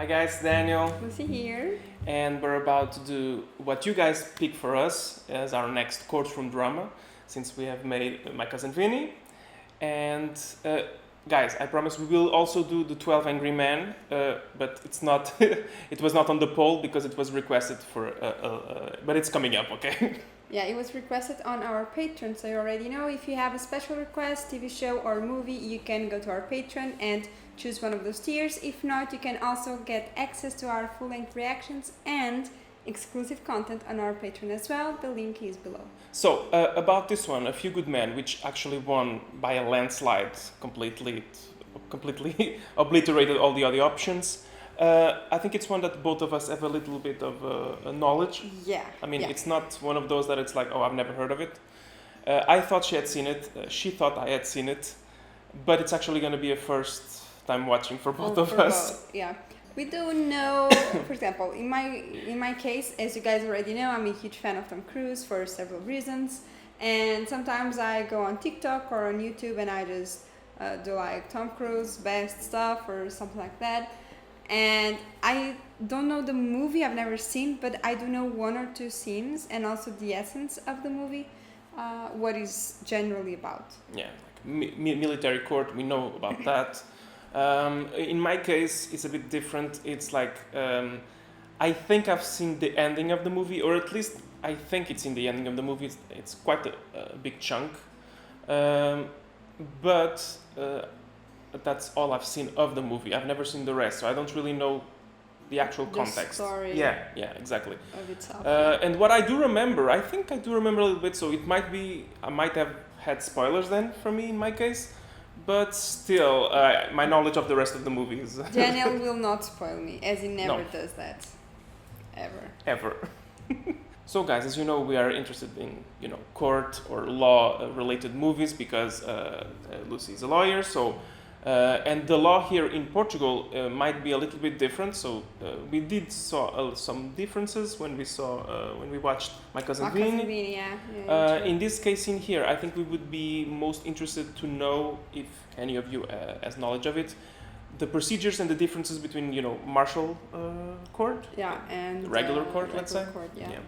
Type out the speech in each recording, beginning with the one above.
guys, Daniel, Lucy here. and we're about to do what you guys pick for us as our next courtroom drama, since we have made My Cousin Vinny. And guys, I promise we will also do the 12 Angry Men, but it's not. It was not on the poll because it was requested for. But it's coming up, okay? Yeah, it was requested on our Patreon, so you already know if you have a special request, TV show or movie, you can go to our Patreon and choose one of those tiers. If not, you can also get access to our full-length reactions and exclusive content on our Patreon as well. The link is below. So, about this one, A Few Good Men, which actually won by a landslide, completely obliterated all the other options. I think it's one that both of us have a little bit of knowledge. Yeah. I mean, yeah. It's not one of those that it's like, oh, I've never heard of it. I thought she had seen it. She thought I had seen it. But it's actually going to be a first time watching for both of us. Both, yeah. We do know, for example, in my case, as you guys already know, I'm a huge fan of Tom Cruise for several reasons. And sometimes I go on TikTok or on YouTube and I just do like Tom Cruise best stuff or something like that. And I don't know the movie, I've never seen, but I do know one or two scenes and also the essence of the movie, what is generally about. Yeah, like military court, we know about that. In my case, it's a bit different. It's like, I think I've seen the ending of the movie, or at least I think it's in the ending of the movie. It's quite a big chunk. But that's all I've seen of the movie. I've never seen the rest, so I don't really know the actual context. Story. Yeah, exactly. Of itself. And what I do remember, I think I do remember a little bit, so it might be, I might have had spoilers then for me in my case, but still, my knowledge of the rest of the movie is... Daniel will not spoil me, as he never No. does that. Ever. So guys, as you know, we are interested in, court or law related movies because Lucy is a lawyer, so and the law here in Portugal might be a little bit different. So we did saw some differences when we watched My Cousin Vinny. Yeah, in this case in here, I think we would be most interested to know, if any of you has knowledge of it, the procedures and the differences between martial court, and regular court, let's say. Court, yeah.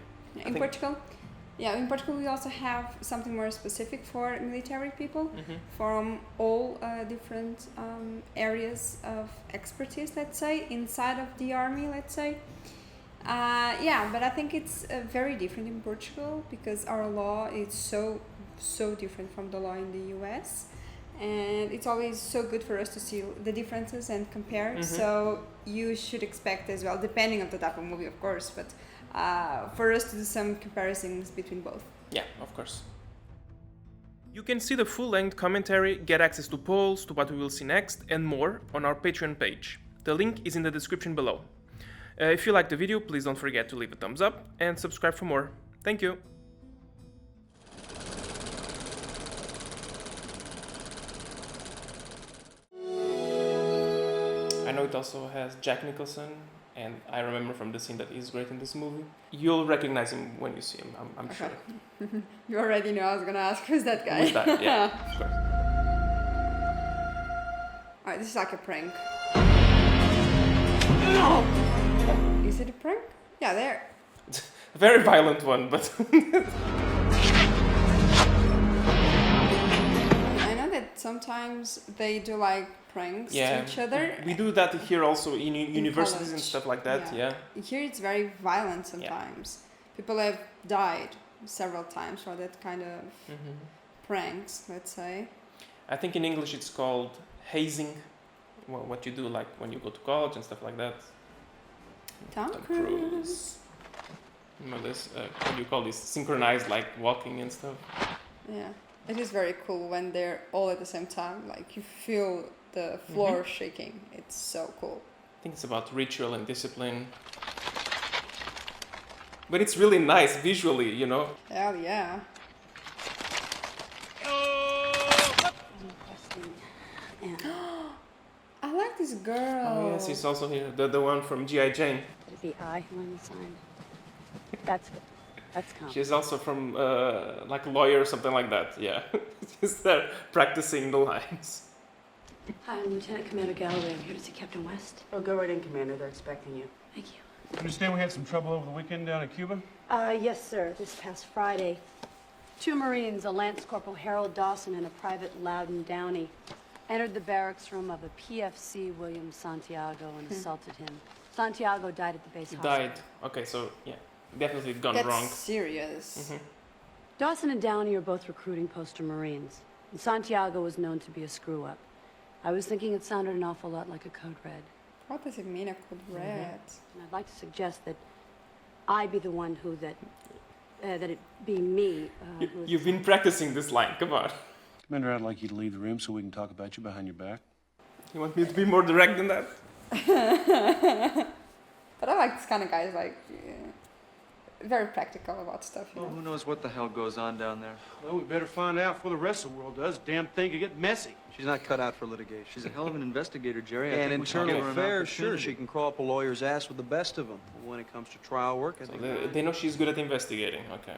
In Portugal we also have something more specific for military people Mm-hmm. from all different areas of expertise, let's say, inside of the army, let's say. But I think it's very different in Portugal because our law is so different from the law in the US. And it's always so good for us to see the differences and compare. Mm-hmm. So you should expect as well, depending on the type of movie, of course, but for us to do some comparisons between both. Yeah, of course. You can see the full-length commentary, get access to polls, to what we will see next, and more on our Patreon page. The link is in the description below. If you liked the video, please don't forget to leave a thumbs up and subscribe for more. Thank you! I know it also has Jack Nicholson, and I remember from the scene that he's great in this movie. You'll recognize him when you see him, I'm Okay. sure. You already know I was gonna ask who's that guy. Who's that? Yeah, of course. Alright, this is like a prank. No! Is it a prank? Yeah, there. A very violent one, but... I know that sometimes they do like pranks to each other. We do that here also in universities and college. stuff like that, yeah. Here it's very violent sometimes. People have died several times for that kind of pranks, let's say. I think in English it's called hazing, well, what you do like when you go to college and stuff like that. Tom Cruise. Remember this, what do you call this, synchronized, like walking and stuff? Yeah, it is very cool when they're all at the same time, like you feel the floor shaking. It's so cool. I think it's about ritual and discipline. But it's really nice visually, Hell yeah. I like this girl. Oh yes, he's also here, the one from G.I. Jane. It'd be I when you sign. That's common. She's also from like a lawyer or something like that, yeah. Just there practicing the lines. Hi, I'm Lieutenant Commander Galloway. I'm here to see Captain West. Oh, go right in, Commander. They're expecting you. Thank you. I understand we had some trouble over the weekend down at Cuba? Yes, sir. This past Friday, 2 Marines, a Lance Corporal Harold Dawson and a Private Loudon Downey, entered the barracks room of a PFC William Santiago and assaulted him. Santiago died at the base hospital. Died. Okay, so yeah, definitely gone That's wrong. serious. Dawson and Downey are both recruiting poster Marines, and Santiago was known to be a screw-up. I was thinking it sounded an awful lot like a code red. What does it mean, a code red? And I'd like to suggest that I be the one that it be me. You've been practicing this line. Come on. Commander, I'd like you to leave the room so we can talk about you behind your back. You want me to be more direct than that? But I like this kind of guys, like, very practical about stuff, you Well, know? who knows what the hell goes on down there? Well, we better find out before the rest of the world does. Damn thing could get messy. She's not cut out for litigation. She's a hell of an investigator, Jerry. And think we should internal give her an affairs, sure, opportunity. she can crawl up a lawyer's ass with the best of them. When it comes to trial work, I So think they know she's good at investigating. Okay.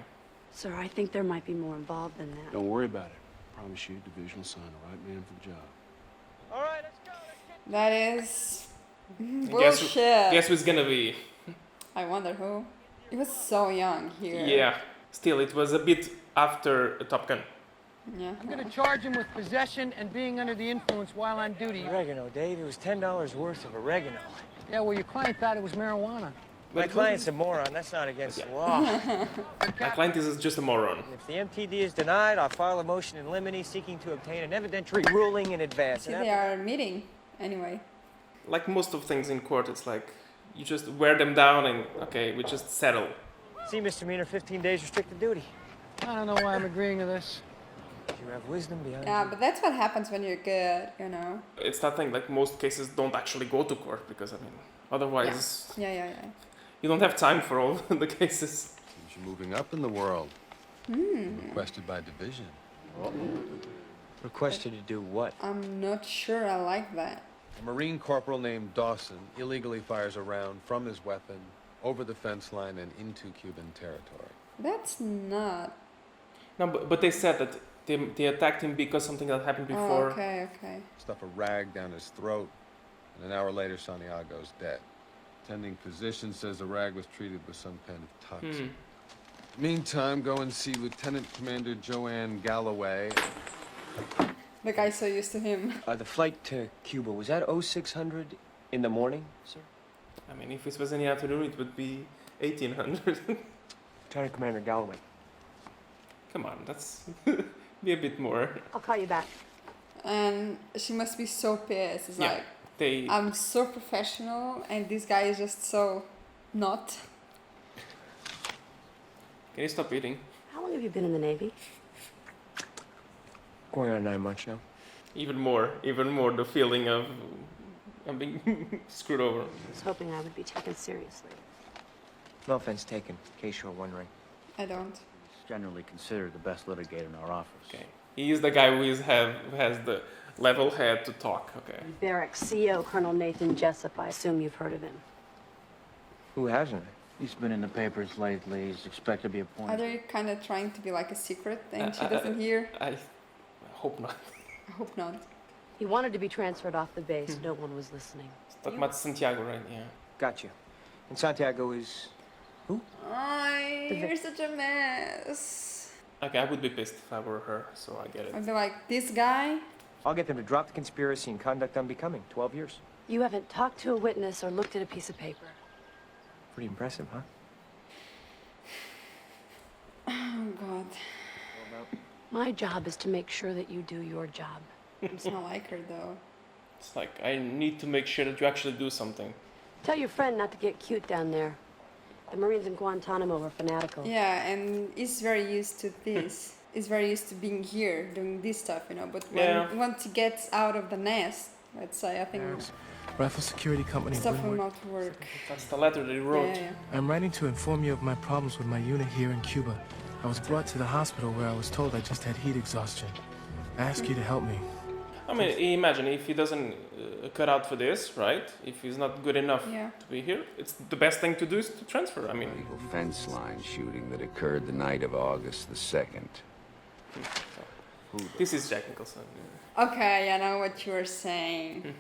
Sir, I think there might be more involved than that. Don't worry about it. I promise you, Division will sign the right man for the job. All right, let's go. That is Guess bullshit. Guess who's gonna be? I wonder who. He was so young here. Yeah. Still, it was a bit after Top Gun. Yeah. I'm gonna charge him with possession and being under the influence while on duty. Oregano, Dave. It was $10 worth of oregano. Yeah, well, your client thought it was marijuana. My client's a moron. That's not against the law. My client is just a moron. If the MTD is denied, I'll file a motion in limine seeking to obtain an evidentiary ruling in advance. See, they are meeting anyway. Like most of things in court, it's like you just wear them down and okay, we just settle. See, misdemeanor, 15 days restricted duty. I don't know why I'm agreeing to this. You have wisdom behind Yeah, you. but that's what happens when you're good, you know? It's nothing like most cases don't actually go to court because I mean, otherwise Yeah. you don't have time for all the cases. Seems you're moving up in the world. Requested by Division. Requested to do what? I'm not sure I like that. A Marine corporal named Dawson illegally fires a round from his weapon over the fence line and into Cuban territory. That's not... No, but they said that they attacked him because something that happened before. Oh, okay. Stuff a rag down his throat, and an hour later Santiago's dead. Attending physician says the rag was treated with some kind of toxin. Meantime, go and see Lieutenant Commander Joanne Galloway. The guy's so used to him. The flight to Cuba, was that 0600 in the morning, sir? I mean, if it was in the afternoon, it would be 1800. Lieutenant Commander Galloway. Come on, that's be a bit more. I'll call you back. And she must be so pissed. It's Yeah, like, they. I'm so professional and this guy is just so not. Can you stop eating? How long have you been in the Navy? Going on 9 months now. Even more the feeling of I'm being screwed over. I was hoping I would be taken seriously. No offense taken, in case you're wondering. I don't. Generally considered the best litigator in our office. Okay, he is the guy who has the level head to talk. Okay. Barracks CEO Colonel Nathan Jessup. I assume you've heard of him. Who hasn't? He's been in the papers lately. He's expected to be Are appointed. they kind of trying to be like a secret and she doesn't hear? I hope not. I hope not. He wanted to be transferred off the base. No one was listening. Talking about Santiago, right? Yeah. Got you. And Santiago is... Ay, you're such a mess. Okay, I would be pissed if I were her, so I get it. I'd be like, this guy? I'll get them to drop the conspiracy and conduct unbecoming. 12 years. You haven't talked to a witness or looked at a piece of paper. Pretty impressive, huh? Oh, God. My job is to make sure that you do your job. It's not like her, though. It's like I need to make sure that you actually do something. Tell your friend not to get cute down there. The Marines in Guantanamo are fanatical. Yeah, and he's very used to this. He's very used to being here, doing this stuff, you know. But once he gets out of the nest, let's say, I think Rifle Security Company, stuff will Windward. not work. That's the letter they wrote. Yeah. I'm writing to inform you of my problems with my unit here in Cuba. I was brought to the hospital where I was told I just had heat exhaustion. I ask you to help me. I mean, imagine if he doesn't cut out for this, right? If he's not good enough to be here, it's the best thing to do is to transfer. I mean, illegal fence line shooting that occurred the night of August the 2nd. This is Jack Nicholson. Okay, I know what you're saying.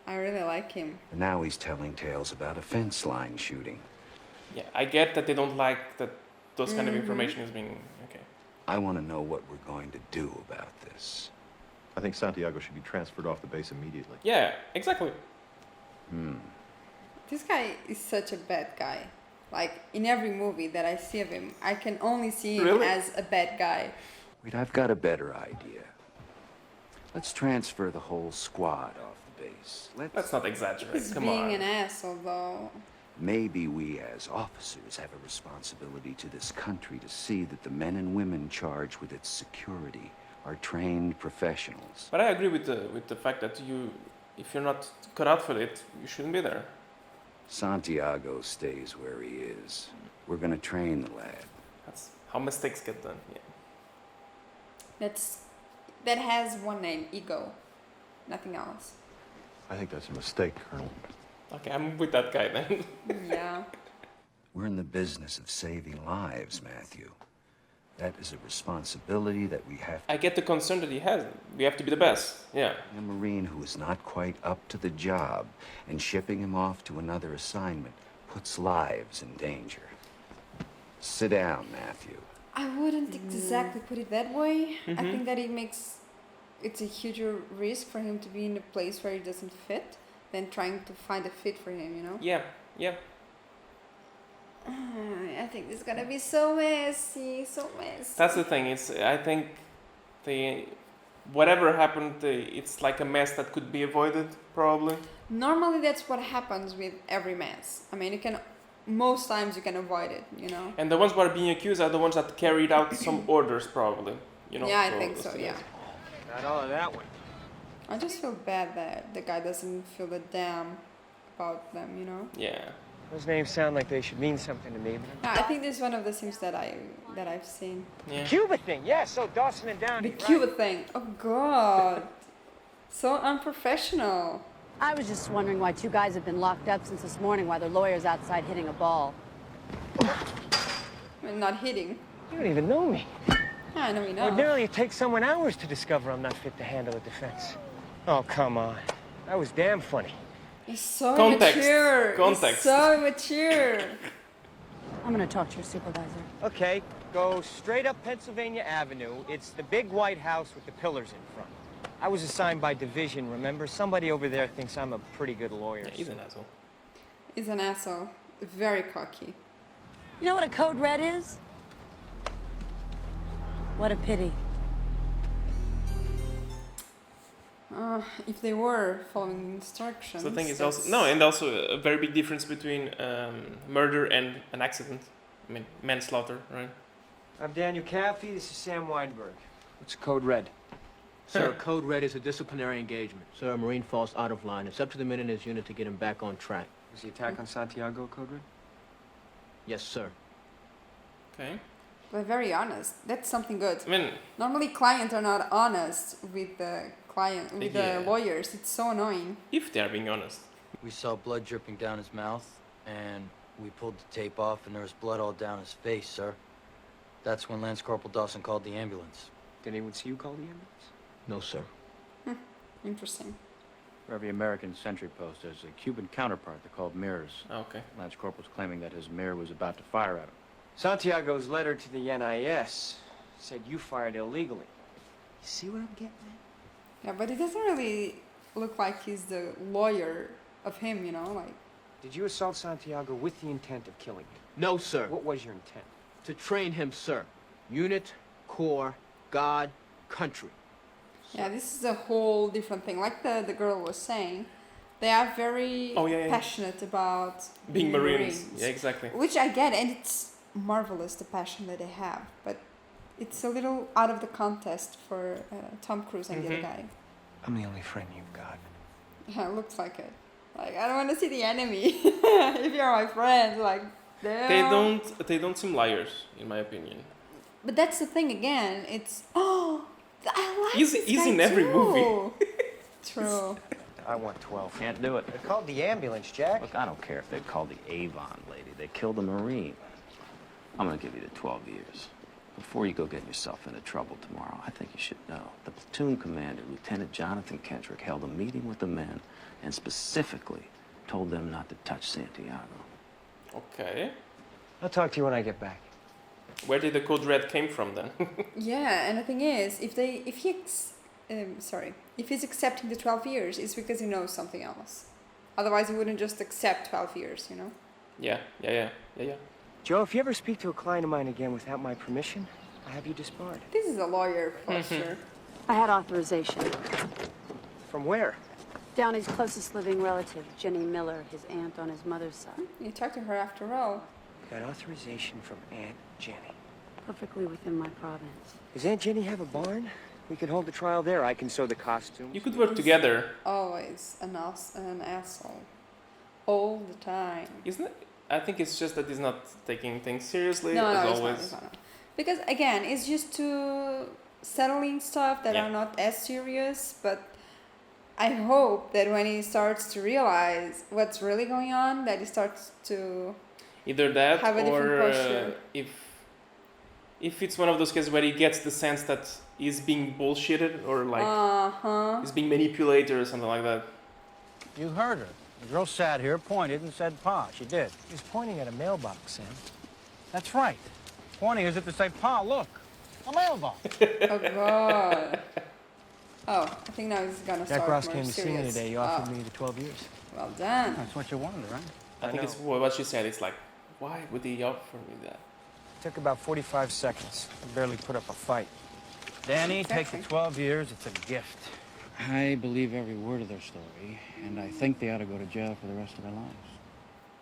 I really like him. And now he's telling tales about a fence line shooting. Yeah, I get that they don't like that those kind of information is being... Okay. I want to know what we're going to do about this. I think Santiago should be transferred off the base immediately. Yeah, exactly. This guy is such a bad guy. Like, in every movie that I see of him, I can only see him as a bad guy. Wait, I've got a better idea. Let's transfer the whole squad off the base. Let's not exaggerate, He's come being on. an asshole, though. Maybe we as officers have a responsibility to this country to see that the men and women charged with its security are trained professionals. But I agree with the fact that if you're not cut out for it, you shouldn't be there. Santiago stays where he is. We're gonna train the lad. That's how mistakes get done. Yeah. That has one name, ego. Nothing else. I think that's a mistake, Colonel. Okay, I'm with that guy then. Yeah. We're in the business of saving lives, Matthew. That is a responsibility that we have to... I get the concern that he has. We have to be the best. Yeah. A Marine who is not quite up to the job, and shipping him off to another assignment puts lives in danger. Sit down, Matthew. I wouldn't exactly put it that way. I think that it's a huger risk for him to be in a place where he doesn't fit than trying to find a fit for him, you know? Yeah, yeah. I think this is gonna be so messy, so messy. That's the thing. I think whatever happened, it's like a mess that could be avoided, probably. Normally, that's what happens with every mess. I mean, most times you can avoid it, you know? And the ones who are being accused are the ones that carried out some orders, probably. You know. Yeah, I think so, yeah. Not all of that one. I just feel bad that the guy doesn't feel the damn about them, you know? Yeah. Those names sound like they should mean something to me. But I think this is one of the things that I've seen. Yeah. The Cuba thing, yeah, so Dawson and Downey, The Cuba thing. Oh, God. So unprofessional. I was just wondering why two guys have been locked up since this morning while their lawyer's outside hitting a ball. Not hitting. You don't even know me. I know you know. Ordinarily, it takes someone hours to discover I'm not fit to handle a defense. Oh, come on. That was damn funny. He's so Context. immature. Context. He's so immature. I'm gonna talk to your supervisor. Okay, go straight up Pennsylvania Avenue. It's the big white house with the pillars in front. I was assigned by division, remember? Somebody over there thinks I'm a pretty good lawyer. Yeah, he's an asshole. He's an asshole. Very cocky. You know what a code red is? What a pity. If they were following instructions. So the thing is also a very big difference between murder and an accident. I mean, manslaughter, right? I'm Daniel Caffey. This is Sam Weinberg. What's code red? Sir, code red is a disciplinary engagement. Sir, a Marine falls out of line. It's up to the men in his unit to get him back on track. Was the attack on Santiago code red? Yes, sir. Okay. But very honest. That's something good. I mean, normally clients are not honest with the Yeah. lawyers. It's so annoying. if they are being honest. We saw blood dripping down his mouth, and we pulled the tape off, and there was blood all down his face, sir. That's when Lance Corporal Dawson called the ambulance. Did anyone see you call the ambulance? No, sir. Interesting. For every American sentry post, there's a Cuban counterpart they're called mirrors. Okay. Lance Corporal's claiming that his mirror was about to fire at him. Santiago's letter to the NIS said you fired illegally. You see what I'm getting at? Yeah, but it doesn't really look like he's the lawyer of him, you know, like. Did you assault Santiago with the intent of killing him? No, sir. What was your intent? To train him, sir. Unit, corps, God, country. Yeah, this is a whole different thing. Like the girl was saying, they are very passionate about being Marines. Yeah, exactly. Which I get, and it's marvelous, the passion that they have. But it's a little out of the context for Tom Cruise and the other guy. I'm the only friend you've got. Yeah, it looks like it. Like, I don't want to see the enemy. If you're my friend, like, damn. They don't seem liars, in my opinion. But that's the thing again. It's I like He's this in guy every too. movie. True. I want 12. Can't do it. They called the ambulance, Jack. Look, I don't care if they called the Avon lady. They killed a Marine. I'm gonna give you the 12 years. Before you go getting yourself into trouble tomorrow, I think you should know. The platoon commander, Lieutenant Jonathan Kendrick, held a meeting with the men and specifically told them not to touch Santiago. Okay. I'll talk to you when I get back. Where did the code red came from then? Yeah, and the thing is, if he's accepting the 12 years, it's because he knows something else. Otherwise, he wouldn't just accept 12 years, you know? Yeah. Joe, if you ever speak to a client of mine again without my permission, I'll have you disbarred. This is a lawyer posture. I had authorization. From where? Downey's closest living relative, Jenny Miller, his aunt on his mother's side. You talked to her after all. Got authorization from Aunt Jenny. Perfectly within my province. Does Aunt Jenny have a barn? We can hold the trial there. I can sew the costumes. You could work together. Always an asshole. All the time. Isn't it? I think it's just that he's not taking things seriously, No, as it's always. not. Because, again, it's just to settling stuff that Yeah. are not as serious, but I hope that when he starts to realize what's really going on, that he starts to Either that, have a different or posture. if it's one of those cases where he gets the sense that he's being bullshitted or like he's being manipulated or something like that. You heard her. The girl sat here, pointed, and said, Pa. She did. He was pointing at a mailbox, Sam. That's right. Pointing as if to say, Pa, look. A mailbox. Oh, God. Oh, I think now he's gonna Jack start Ross more came to see me serious. today. He offered me the 12 years. Well done. That's what you wanted, right? I think it's what she said. It's like, why would he offer me that? Took about 45 seconds. I barely put up a fight. Danny, take the 12 years. It's a gift. I believe every word of their story, and I think they ought to go to jail for the rest of their lives.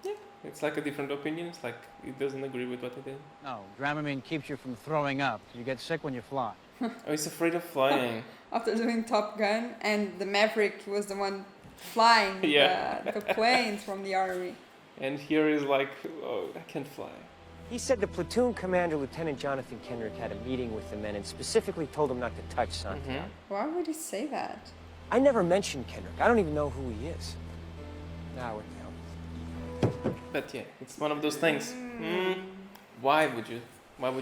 Yeah, it's like a different opinion. It's like he doesn't agree with what he did. No, Dramamine keeps you from throwing up. You get sick when you fly. Oh, he's afraid of flying. After doing Top Gun, and the Maverick was the one flying the planes from the army. And here he's like, oh, I can't fly. He said the platoon commander, Lieutenant Jonathan Kendrick, had a meeting with the men and specifically told them not to touch Santiago. Why would he say that? I never mentioned Kendrick. I don't even know who he is. Nah, what the hell. But yeah, it's one of those things. Why would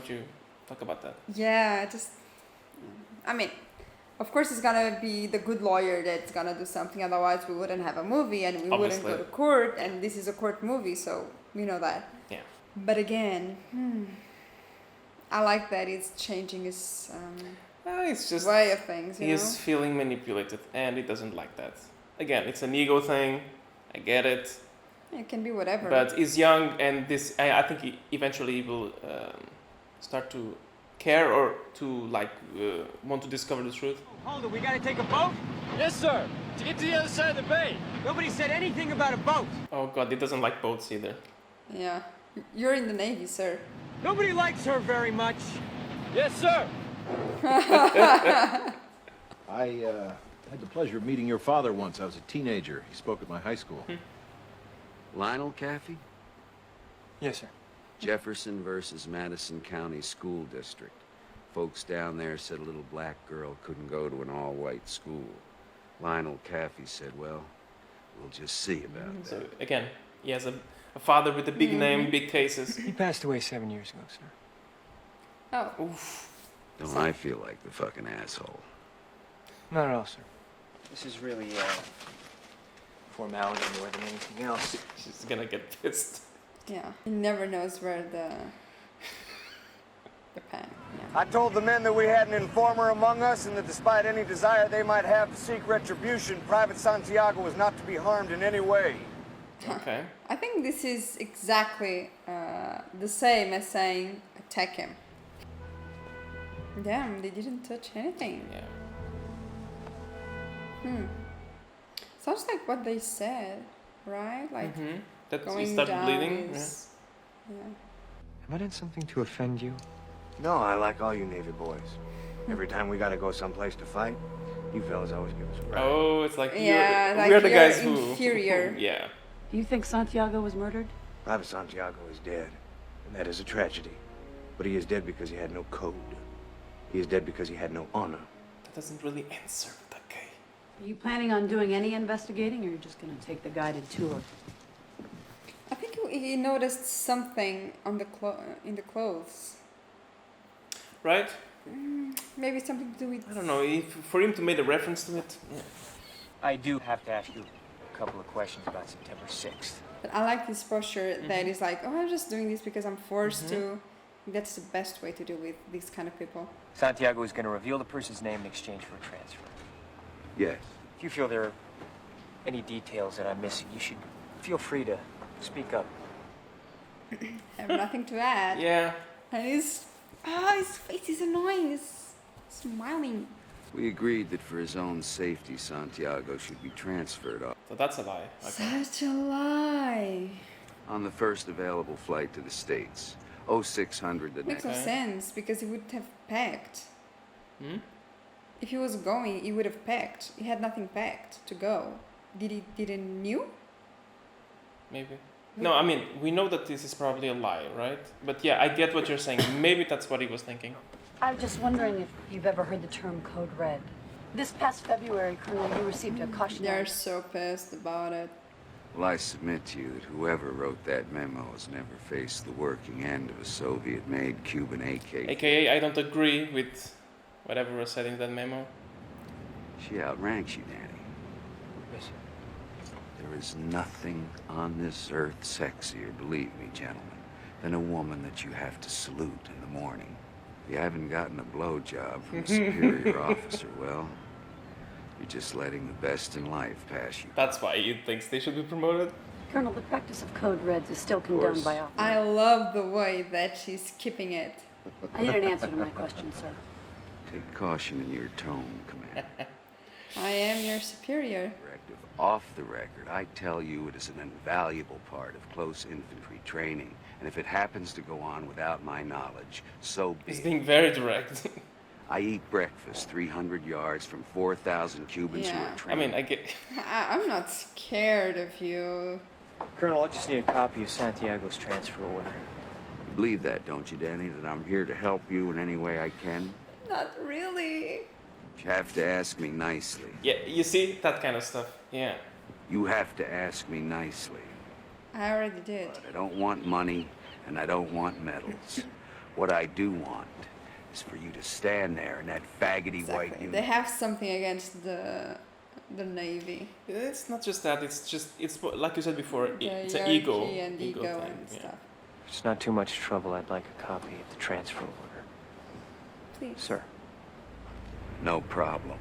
you talk about that? Yeah, I mean, of course it's gonna be the good lawyer that's gonna do something, otherwise we wouldn't have a movie and we wouldn't go to court, and this is a court movie, so we know that. Yeah. But again, I like that he's changing his it's just way of things, you he's feeling manipulated and he doesn't like that. Again, it's an ego thing. I get it. It can be whatever. But he's young, and I think he eventually will start to care or to want to discover the truth. Hold it, we gotta take a boat? Yes, sir. To get to the other side of the bay. Nobody said anything about a boat. Oh God, he doesn't like boats either. Yeah. You're in the Navy, sir. Nobody likes her very much. Yes, sir. I had the pleasure of meeting your father once. I was a teenager. He spoke at my high school. Lionel Caffey? Yes, sir. Jefferson versus Madison County School District. Folks down there said a little black girl couldn't go to an all-white school. Lionel Caffey said, well, we'll just see about that. So again, he has a father with a big name, big cases. He passed away 7 years ago, sir. Oh. Oof. Don't I feel like the fucking asshole? Not at all, sir. This is really formality more than anything else. She's gonna get pissed. Yeah. He never knows where the pen. Yeah. I told the men that we had an informer among us and that despite any desire they might have to seek retribution, Private Santiago was not to be harmed in any way. Okay. I think this is exactly the same as saying attack him. Damn, they didn't touch anything. Yeah. Sounds like what they said, right? Like that he going started down bleeding. is, yeah. Have I done something to offend you? No, I like all you Navy boys. Every time we gotta go someplace to fight, you fellas always give us a ride. Oh, it's like Yeah, we're the you're guys inferior. Yeah. Do you think Santiago was murdered? Private Santiago is dead, and that is a tragedy. But he is dead because he had no code. He is dead because he had no honor. That doesn't really answer, but okay. Are you planning on doing any investigating, or you're just going to take the guided tour? I think he noticed something on the in the clothes. right? Maybe something to do with... I don't know, for him to make a reference to it. Yeah. I do have to ask you a couple of questions about September 6th. But I like this posture that is like, oh, I'm just doing this because I'm forced to. That's the best way to deal with these kind of people. Santiago is going to reveal the person's name in exchange for a transfer. Yes. If you feel there are any details that I'm missing, you should feel free to speak up. I have nothing to add. Yeah. And his face is annoying. He's smiling. We agreed that for his own safety, Santiago should be transferred off. So that's a lie. Okay. Such a lie. On the first available flight to the States. 0600 the Makes next. no sense because he would have packed. Hmm? If he was going, he would have packed. He had nothing packed to go. Didn't knew? Maybe. No, I mean, we know that this is probably a lie, right? But yeah, I get what you're saying. Maybe that's what he was thinking. I'm just wondering if you've ever heard the term Code Red. This past February, Colonel, you received a cautionary... They're so pissed about it. Well, I submit to you that whoever wrote that memo has never faced the working end of a Soviet-made Cuban AK. AKA, I don't agree with whatever was said in that memo. She outranks you, Danny. Yes, sir. There is nothing on this earth sexier, believe me, gentlemen, than a woman that you have to salute in the morning. If you haven't gotten a blowjob from a superior officer, well, you're just letting the best in life pass you. That's why he thinks they should be promoted. Colonel, the practice of Code Reds is still condoned by all. I love the way that she's keeping it. I need an answer to my question, sir. Take caution in your tone, Commander. I am your superior. Directive off the record, I tell you it is an invaluable part of close infantry training. And if it happens to go on without my knowledge, so be it. He's being very direct. I eat breakfast 300 yards from 4,000 Cubans who are trained. I mean, I get... I'm not scared of you. Colonel, I just need a copy of Santiago's transfer order. You believe that, don't you, Danny? That I'm here to help you in any way I can? Not really. You have to ask me nicely. Yeah, you see? That kind of stuff. Yeah. You have to ask me nicely. I already did. But I don't want money, and I don't want medals. What I do want is for you to stand there in that faggoty white uniform. They have something against the Navy. It's not just that. It's just, it's like you said before, it's an hierarchy ego. and ego thing, and yeah. stuff. If it's not too much trouble, I'd like a copy of the transfer order. Please. Sir. No problem.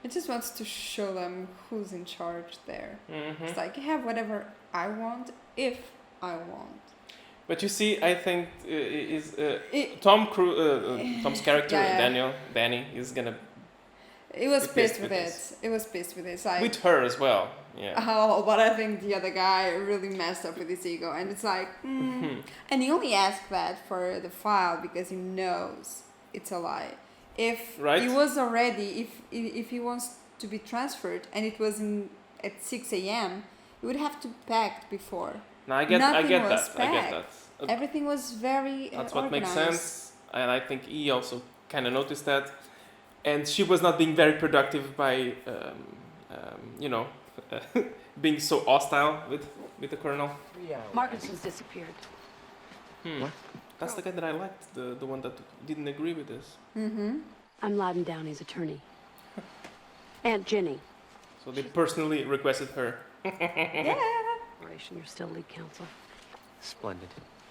It just wants to show them who's in charge there. Mm-hmm. It's like, I have whatever I want, if I want. But you see, I think Tom's character, Danny, is gonna. It was be pissed with it. It was pissed with it. It's like, with her as well. Yeah. Oh, but I think the other guy really messed up with his ego, and it's like, and he only asked that for the file because he knows it's a lie. If he was already, if he wants to be transferred and it was at 6 a.m., he would have to pack before. No, I get Nothing that. was I get packed. that. Everything was very That's what makes organized. sense, and I think he also kind of noticed that. And she was not being very productive by, being so hostile with the colonel. Markinson's disappeared. What? That's the guy that I liked, the one that didn't agree with this. Mm-hmm. I'm Loudon Downey's attorney. Aunt Ginny. So they personally requested her. Yeah. You're still lead counsel. Splendid.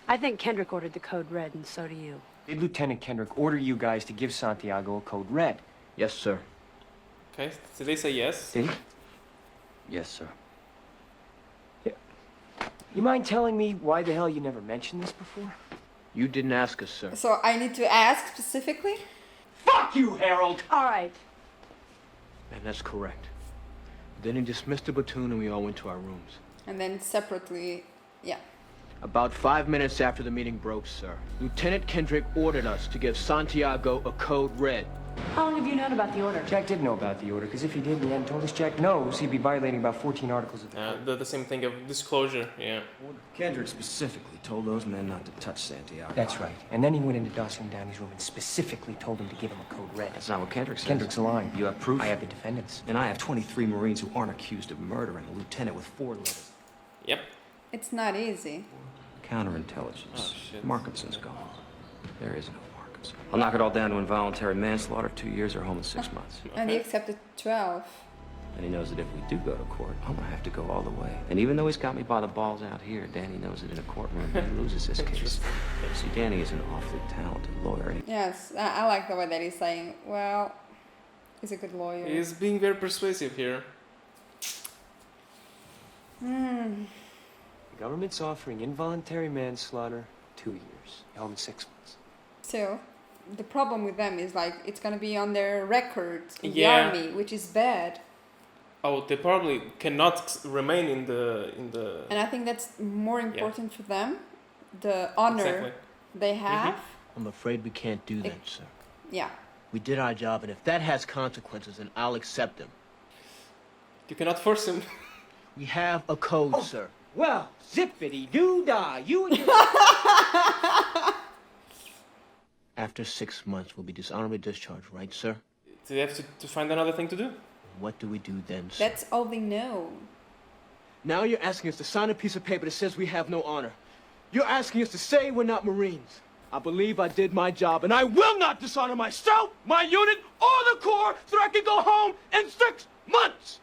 I think Kendrick ordered the Code Red, and so do you. Did Lieutenant Kendrick order you guys to give Santiago a Code Red? Yes, sir. Okay, so they say yes. Did he? Yes, sir. You mind telling me why the hell you never mentioned this before? You didn't ask us, sir. So I need to ask specifically? Fuck you, Harold! All right. And that's correct. Then he dismissed the platoon and we all went to our rooms. And then separately, yeah. About 5 minutes after the meeting broke, sir, Lieutenant Kendrick ordered us to give Santiago a Code Red. How long have you known about the order? Jack did know about the order, because if he did and he hadn't told us Jack knows, he'd be violating about 14 articles of the same thing of disclosure, yeah. Kendrick specifically told those men not to touch Santiago. That's right. And then he went into Dawson Downey's room and specifically told him to give him a Code Red. That's not what Kendrick says. Kendrick's lying. You have proof? I have the defendants. And I have 23 Marines who aren't accused of murder and a lieutenant with 4 letters. Yep. It's not easy. Counterintelligence. Oh, shit. Markinson's gone. There is no I'll knock it all down to involuntary manslaughter, 2 years or home in 6 months. And he accepted 12. And he knows that if we do go to court, I'm gonna have to go all the way. And even though he's got me by the balls out here, Danny knows that in a courtroom he loses this case. See, Danny is an awfully talented lawyer. Yes, I like the way that he's saying, well, he's a good lawyer. He's being very persuasive here. The government's offering involuntary manslaughter 2 years, home in 6 months. So, the problem with them is like it's gonna be on their record in the Yeah. army, which is bad. Oh, they probably cannot remain in the And I think that's more important for them, the honor they have. I'm afraid we can't do that, sir. Yeah. We did our job, and if that has consequences, then I'll accept them. You cannot force him. We have a code, sir. Well, zippity-doo-dah, you and your... After 6 months, we'll be dishonorably discharged, right, sir? They have to find another thing to do. What do we do then, sir? That's all they know. Now you're asking us to sign a piece of paper that says we have no honor. You're asking us to say we're not Marines. I believe I did my job, and I will not dishonor myself, my unit, or the Corps so I can go home in 6 months!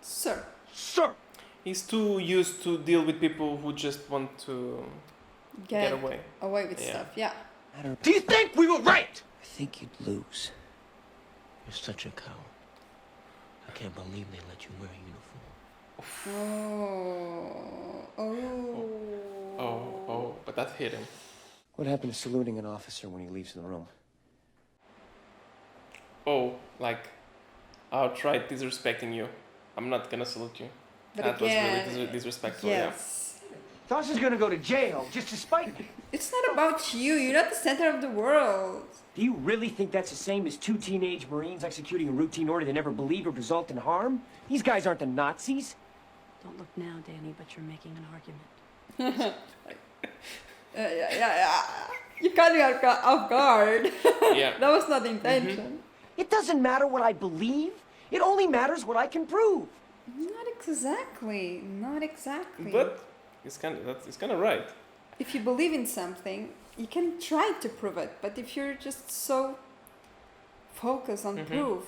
Sir. Sir! He's too used to deal with people who just want to get away. Away with stuff, yeah. Do you think we were right? I think you'd lose. You're such a coward. I can't believe they let you wear a uniform. But that hit him. What happened to saluting an officer when he leaves the room? Oh, like outright disrespecting you. I'm not gonna salute you. But that again, was really disrespectful, yes. Dawson's gonna go to jail just to spite me. It's not about you. You're not the center of the world. Do you really think that's the same as 2 teenage Marines executing a routine order they never believed would result in harm? These guys aren't the Nazis. Don't look now, Danny, but you're making an argument. You caught me off guard. Yeah. That was not the intention. It doesn't matter what I believe. It only matters what I can prove. Not exactly. Not exactly. But it's kind of right. If you believe in something, you can try to prove it. But if you're just so focused on proof.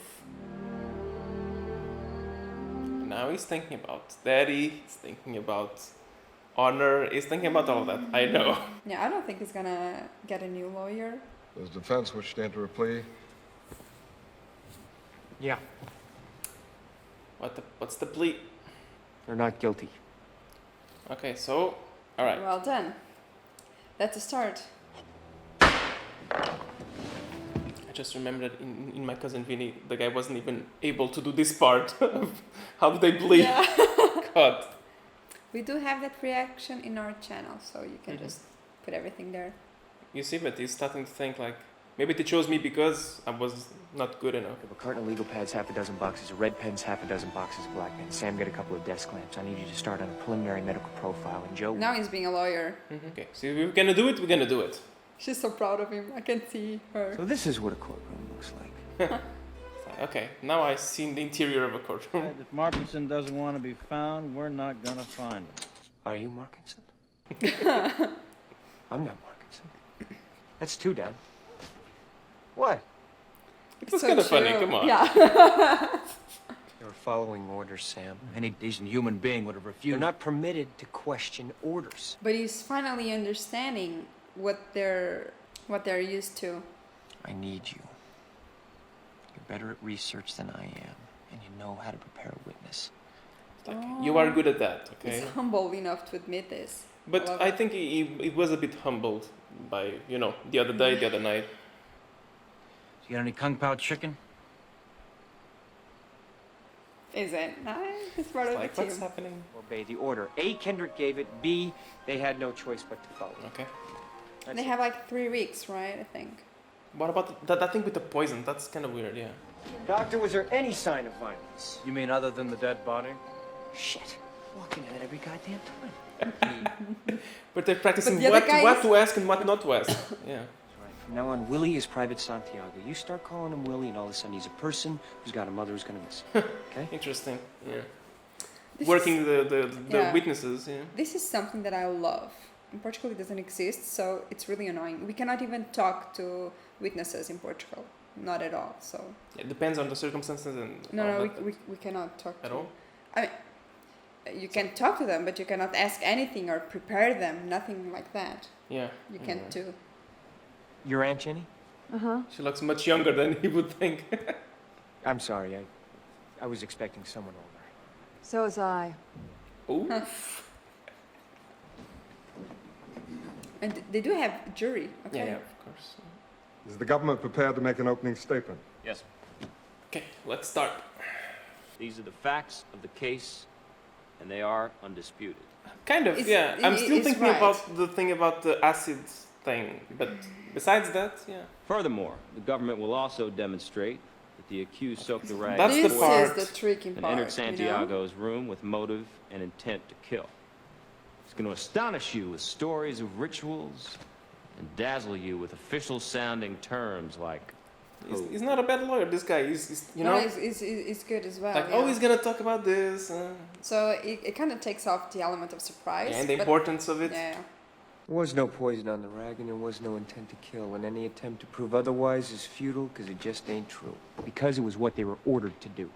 Now he's thinking about daddy, he's thinking about honor, he's thinking about all of that. I know. Yeah, I don't think he's gonna get a new lawyer. Does defense wish to enter a plea? Yeah. What's the plea? They're not guilty. Okay, so, all right. Well done. That's a start. I just remembered in my cousin Vinny, the guy wasn't even able to do this part of how do they bleed. Yeah. God. We do have that reaction in our channel, so you can just put everything there. You see, but he's starting to think like, maybe they chose me because I was not good enough. A carton of legal pads, half a dozen boxes of red pens, half a dozen boxes of black pens. Sam, get a couple of desk lamps. I need you to start on a preliminary medical profile. And Joe... Now he's being a lawyer. Okay, so if we're gonna do it, we're gonna do it. She's so proud of him. I can see her. So this is what a courtroom looks like. Okay, now I've seen the interior of a courtroom. If Markinson doesn't want to be found, we're not gonna find him. Are you Markinson? I'm not Markinson. That's 2 down. What? It was kind of funny, come on. Yeah. You're following orders, Sam. Any decent human being would have You're refused. not permitted to question orders. But he's finally understanding what they're used to. I need you. You're better at research than I am, and you know how to prepare a witness. You are good at that, okay? He's humble enough to admit this. But I think he was a bit humbled by, the other day, the other night. You got any Kung Pao chicken? Is it nice? It's part of Like, the what's team. happening? Obey the order. A, Kendrick gave it. B, they had no choice but to follow. Okay. They have like 3 weeks, right? I think. What about that thing with the poison? That's kind of weird, yeah. Doctor, was there any sign of violence? You mean other than the dead body? Shit. Walk into that every goddamn time. But they're practicing But the other guy what is- to ask and what not to ask. Yeah. From now on, Willie is Private Santiago. You start calling him Willie, and all of a sudden he's a person who's got a mother who's gonna miss him. Okay? Interesting. Yeah. This Working is- the Yeah. witnesses, yeah. This is something that I love. in Portugal it doesn't exist, so it's really annoying. We cannot even talk to witnesses in Portugal, not at all. So It depends on the circumstances and no, we cannot talk at to. all. I mean, you can talk to them, but you cannot ask anything or prepare them. Nothing like that. Yeah. You can't do. Your Aunt Jenny? She looks much younger than you would think. I'm sorry, I was expecting someone older. So was I. Oh. And they do have jury. Okay. Yeah, of course. Is the government prepared to make an opening statement? Yes. Okay, let's start. These are the facts of the case, and they are undisputed. Kind of, yeah. I'm still thinking about the thing about the acid thing, but besides that, yeah. Furthermore, the government will also demonstrate that the accused soaked the rag That's the This part. is the tricky and part. entered Santiago's room with motive and intent to kill. It's going to astonish you with stories of rituals and dazzle you with official-sounding terms like He's not a bad lawyer, this guy. He's you know, he's good as well. like, yeah. oh, he's gonna talk about this. So it kind of takes off the element of surprise. And the but- importance of it. Yeah. There was no poison on the rag, and there was no intent to kill, and any attempt to prove otherwise is futile because it just ain't true. Because it was what they were ordered to do.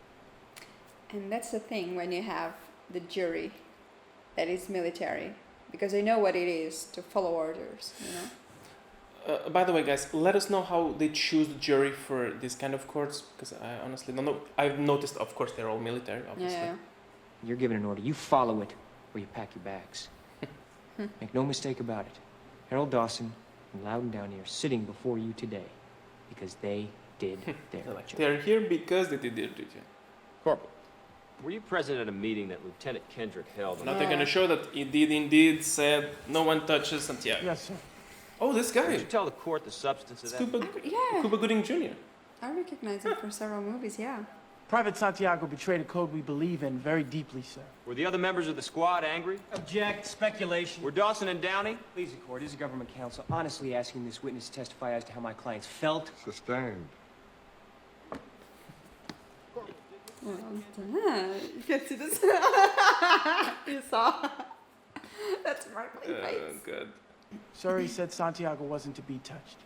And that's the thing when you have the jury that is military, because they know what it is to follow orders, you know? By the way, guys, let us know how they choose the jury for this kind of courts, because I honestly don't know. I've noticed, of course, they're all military, obviously. Yeah. You're given an order. You follow it, or you pack your bags. Make no mistake about it. Harold Dawson and Loudon Downey are sitting before you today because they did their job. They're here because they did their duty. Corporal, were you present at a meeting that Lieutenant Kendrick held? Now they're gonna show that he did indeed said no one touches Santiago. Yes, sir. Oh, this guy. Did you tell the court the substance of that? Yeah. Cuba Gooding Jr. I recognize him for several movies, yeah. Private Santiago betrayed a code we believe in very deeply, sir. Were the other members of the squad angry? Object. Speculation. Were Dawson and Downey? Please, the court. This is government counsel honestly asking this witness to testify as to how my clients felt. Sustained. Well done. You can see this. You saw. That's sparkling face. Good. Sir, he said Santiago wasn't to be touched.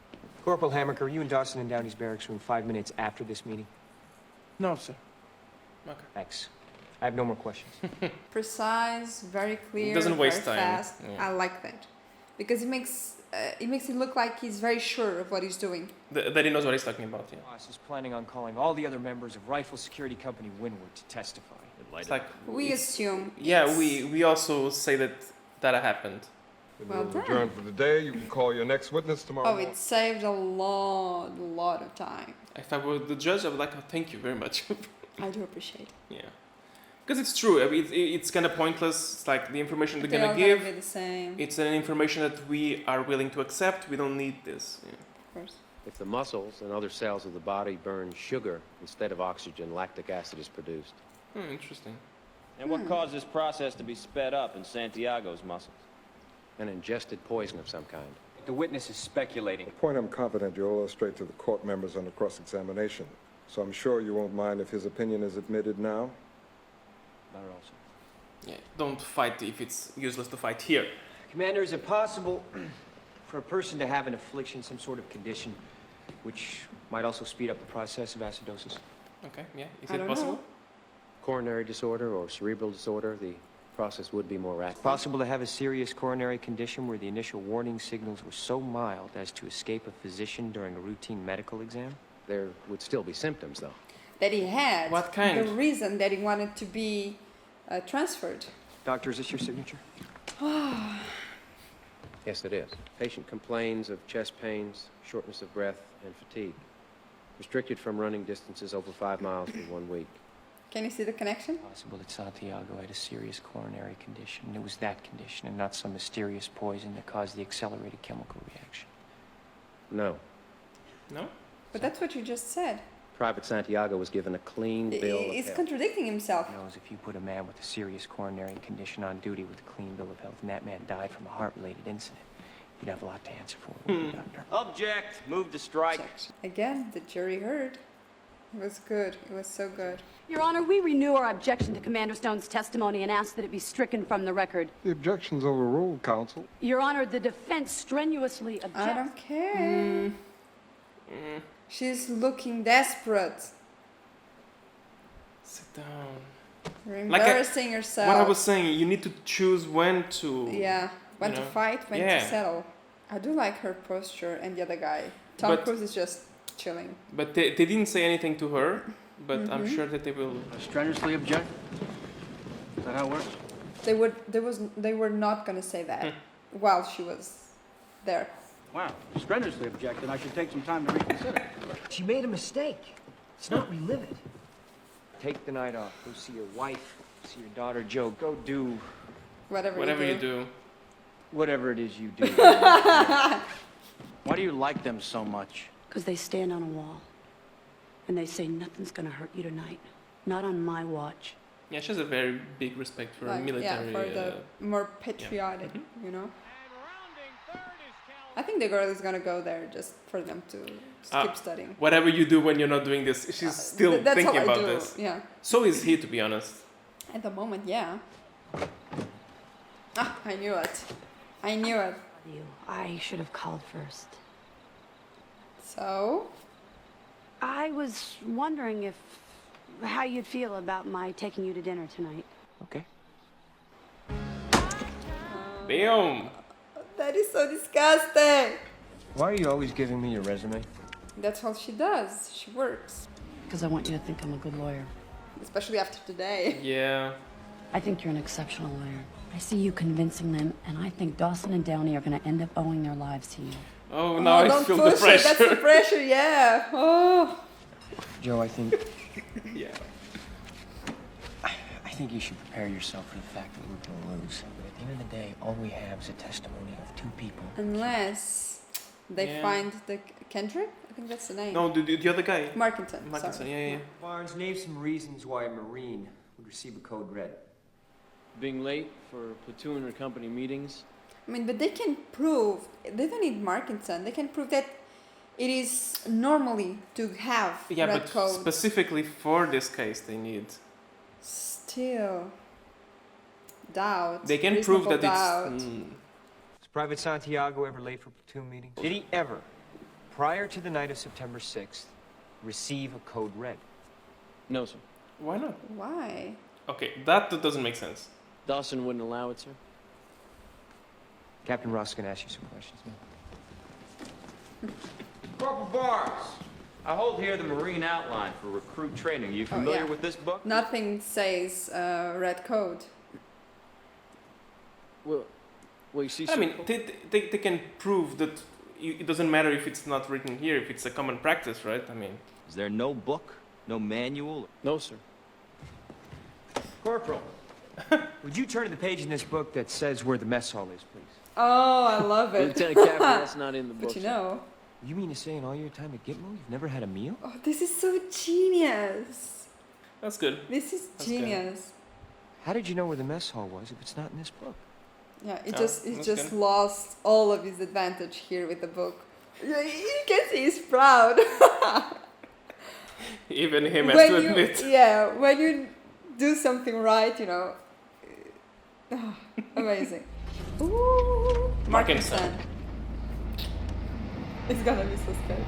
Corporal Hammaker, are you in Dawson and Downey's barracks room 5 minutes after this meeting? No, sir. Okay. Thanks. I have no more questions. Precise, very clear, Doesn't waste very time. fast. Yeah. I like that because it makes it look like he's very sure of what he's doing. That he knows what he's talking about, yeah. Boss is planning on calling all the other members of Rifle Security Company Windward to testify. It's like We assume. yeah, it's- we also say that happened. Well We'll done. adjourn for the day. You can call your next witness tomorrow Oh, morning. it saved a lot of time. If I were the judge, I would like to thank you very much. I do appreciate it. Yeah, because it's true. I mean, it's kind of pointless. It's like the information they're They gonna all give. be the same. It's an information that we are willing to accept. We don't need this. Yeah. Of course. If the muscles and other cells of the body burn sugar instead of oxygen, lactic acid is produced. Interesting. And what caused this process to be sped up in Santiago's muscles? An ingested poison of some kind. The witness is speculating. A point I'm confident you'll illustrate to the court members under cross-examination. So I'm sure you won't mind if his opinion is admitted now. Not at all, sir. Yeah. Don't fight if it's useless to fight here. Commander, is it possible for a person to have an affliction, some sort of condition, which might also speed up the process of acidosis? Okay. Yeah. Is I it don't possible? know. Coronary disorder or cerebral disorder, the process would be more rapid. Possible to have a serious coronary condition where the initial warning signals were so mild as to escape a physician during a routine medical exam? There would still be symptoms, though. That he had. What kind? The reason that he wanted to be transferred. Doctor, is this your signature? Yes, it is. Patient complains of chest pains, shortness of breath, and fatigue. Restricted from running distances over 5 miles for 1 week. Can you see the connection? Possible that Santiago had a serious coronary condition, and it was that condition and not some mysterious poison that caused the accelerated chemical reaction. No. No? But that's what you just said. Private Santiago was given a clean bill of He's health. contradicting himself. Knows if you put a man with a serious coronary condition on duty with a clean bill of health and that man died from a heart-related incident, you'd have a lot to answer for, wouldn't you, Doctor? Object. Move to strike. Again, the jury heard. It was good. It was so good. Your Honor, we renew our objection to Commander Stone's testimony and ask that it be stricken from the record. The objection's overruled, counsel. Your Honor, the defense strenuously objects. I don't care. She's looking desperate. Sit down. You're embarrassing yourself. What I was saying, you need to choose when to. Yeah, when to fight, when to settle. I do like her posture and the other guy. Tom Cruise is just chilling. But they didn't say anything to her, but I'm sure that they will. Strenuously object? Is that how it works? They were not gonna say that while she was there. Wow, strenuously object, and I should take some time to reconsider. She made a mistake. Let's not relive it. Take the night off. Go see your wife. See your daughter, Joe. Go do... Whatever you do. Whatever it is you do. Why do you like them so much? Because they stand on a wall. And they say nothing's gonna hurt you tonight. Not on my watch. Yeah, she has a very big respect for military. Yeah, for the more patriotic, you know? I think the girl is gonna go there just for them to keep studying. Whatever you do when you're not doing this, she's still that's thinking how I about do. this. Yeah. So is he, to be honest. At the moment, yeah. Ah, I knew it. I knew it. I should have called first. So? I was wondering how you'd feel about my taking you to dinner tonight. Okay. Damn. That is so disgusting. Why are you always giving me your resume? That's all she does. She works. Because I want you to think I'm a good lawyer. Especially after today. Yeah. I think you're an exceptional lawyer. I see you convincing them, and I think Dawson and Downey are going to end up owing their lives to you. Oh, now I don't feel push the pressure. It. That's the pressure, yeah. Oh. Joe, I think... Yeah. I think you should prepare yourself for the fact that we're going to lose. But at the end of the day, all we have is a testimony of two people. Unless they find the Kendrick? I think that's the name. No, the other guy. Markinson, sorry. Yeah. Barnes, name some reasons why a Marine would receive a code red. Being late for platoon or company meetings. I mean, but they can prove, they don't need Markinson, they can prove that it is normally to have red but code. specifically for this case, they need. Still. Doubt. They can prove that doubt. it's. Was Private Santiago ever late for platoon meetings? Did he ever, prior to the night of September 6th, receive a code red? No, sir. Why not? Why? Okay, that doesn't make sense. Dawson wouldn't allow it, sir. Captain Ross is going to ask you some questions, man. Corporal Barnes, I hold here the Marine Outline for Recruit Training. You familiar with this book? Nothing says red code. Well, you see... I mean, they can prove that it doesn't matter if it's not written here, if it's a common practice, right? I mean... Is there no book? No manual? No, sir. Corporal, would you turn to the page in this book that says where the mess hall is, please? Oh, I love it. Lieutenant Caffrey, that's not in the book. But you know. You mean to say in all your time at Gitmo, you've never had a meal? Oh, this is so genius. That's good. This is genius. How did you know where the mess hall was if it's not in this book? Yeah, it just lost all of his advantage here with the book. Yeah, you can see he's proud. Even him has to admit. Yeah, when you do something right, you know. Amazing. Ooh, Markinson. It's gonna be so scary.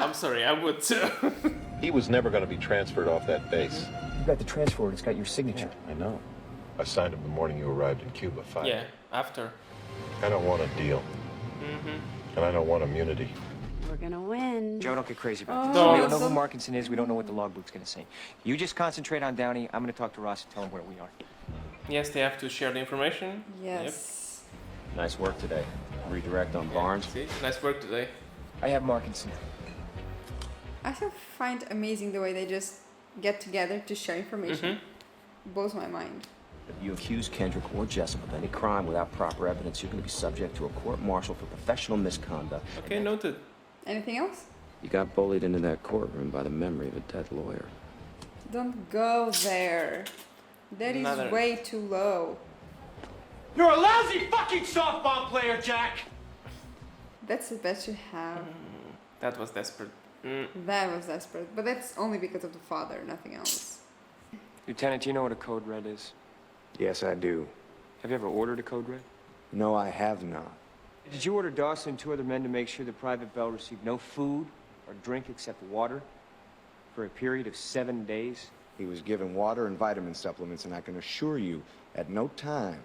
I'm sorry, I would too. He was never going to be transferred off that base. You got the transfer order. It's got your signature. I know. I signed him the morning you arrived in Cuba. Fine. Yeah, after. I don't want a deal. And I don't want immunity. We're gonna win. Joe, don't get crazy about this. Oh, We don't know who Markinson is. We don't know what the logbook's going to say. You just concentrate on Downey. I'm going to talk to Ross and tell him where we are. Yes, they have to share the information. Yes. Nice work today. Redirect on Barnes. See? Nice work today. I have Markinson. I still find amazing the way they just get together to share information. Blows my mind. If you accuse Kendrick or Jessup of any crime without proper evidence, you're going to be subject to a court-martial for professional misconduct. Okay, noted. Anything else? You got bullied into that courtroom by the memory of a dead lawyer. Don't go there. That is way too low. You're a lousy fucking softball player, Jack! That's the best you have. That was desperate. That was desperate. But that's only because of the father, nothing else. Lieutenant, do you know what a code red is? Yes, I do. Have you ever ordered a code red? No, I have not. Did you order Dawson and 2 other men to make sure that Private Bell received no food or drink except water for a period of 7 days? He was given water and vitamin supplements, and I can assure you, at no time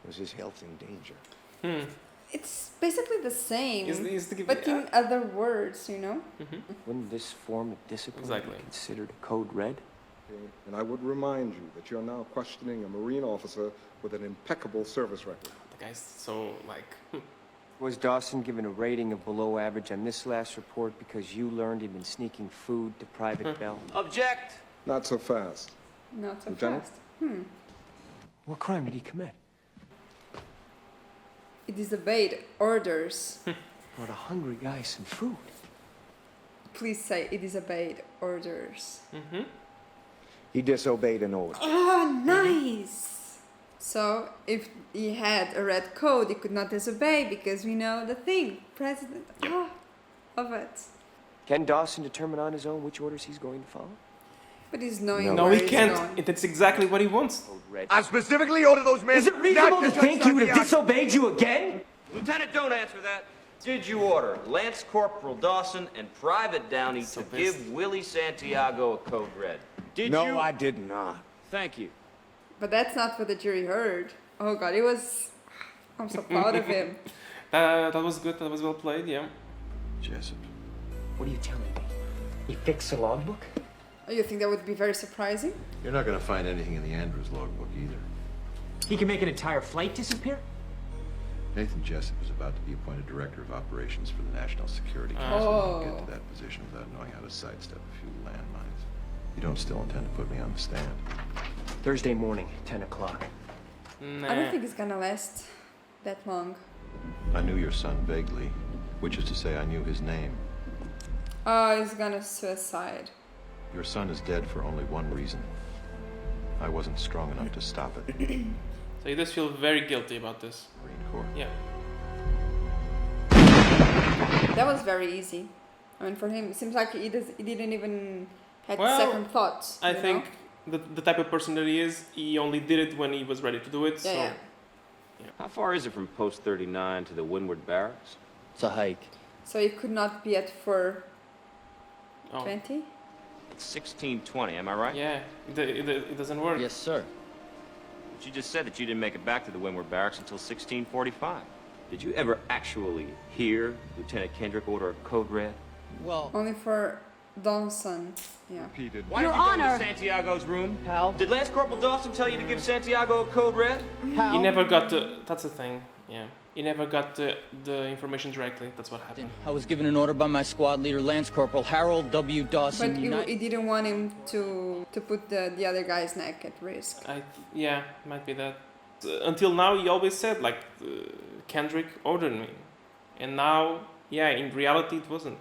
was his health in danger. It's basically the same, Is but in other words, you know? Wouldn't this form of discipline Exactly. be considered a code red? And I would remind you that you're now questioning a Marine officer with an impeccable service record. The guy's so, like... Was Dawson given a rating of below average on this last report because you learned he'd been sneaking food to Private Bell? Object! Not so fast. Not so Lieutenant? fast. What crime did he commit? He disobeyed orders. Brought a hungry guy some food. Please say he disobeyed orders. He disobeyed an order. Oh, nice! So, if he had a red code, he could not disobey because we know the thing. President. Love it. Can Dawson determine on his own which orders he's going to follow? But he's knowing No, where he he's can't. going. That's exactly what he wants. I specifically ordered those men. Is it reasonable to think he would have disobeyed you again? Lieutenant, don't answer that. Did you order Lance Corporal Dawson and Private Downey to give Willie Santiago a code red? Did you? No, I did not. Thank you. But that's not what the jury heard. Oh god, it was... I'm so proud of him. That was good. That was well played, yeah. Jessup. What are you telling me? He fixed the logbook? Oh, you think that would be very surprising? You're not going to find anything in the Andrews logbook either. He can make an entire flight disappear? Nathan Jessup is about to be appointed Director of Operations for the National Security Council. You get to that position without knowing how to sidestep a few landmines. You don't still intend to put me on the stand? Thursday morning, 10 o'clock. I don't think it's gonna last that long. I knew your son vaguely, which is to say I knew his name. Oh, he's gonna suicide. Your son is dead for only one reason. I wasn't strong enough to stop it. So he does feel very guilty about this. Marine Corps. Yeah. That was very easy. I mean, for him, it seems like he didn't even had Well, second thoughts. I you know? think the type of person that he is, he only did it when he was ready to do it. Yeah, so. yeah. How far is it from Post 39 to the Windward Barracks? It's a hike. So he could not be at 4:20. Oh. It's 16:20, am I right? Yeah, it doesn't work. Yes, sir. But you just said that you didn't make it back to the Windward Barracks until 16:45. Did you ever actually hear Lieutenant Kendrick order a code red? Well, Only for Dawson. Yeah. Repeated. Why Your did you go Honor. to Santiago's room? Pal. Did Lance Corporal Dawson tell you to give Santiago a code red? Mm-hmm. He never got the. That's the thing. Yeah. He never got the information directly. That's what happened. I was given an order by my squad leader, Lance Corporal Harold W. Dawson. But he didn't want him to put the other guy's neck at risk. Yeah, might be that. Until now, he always said like Kendrick ordered me, and now, yeah, in reality, it wasn't.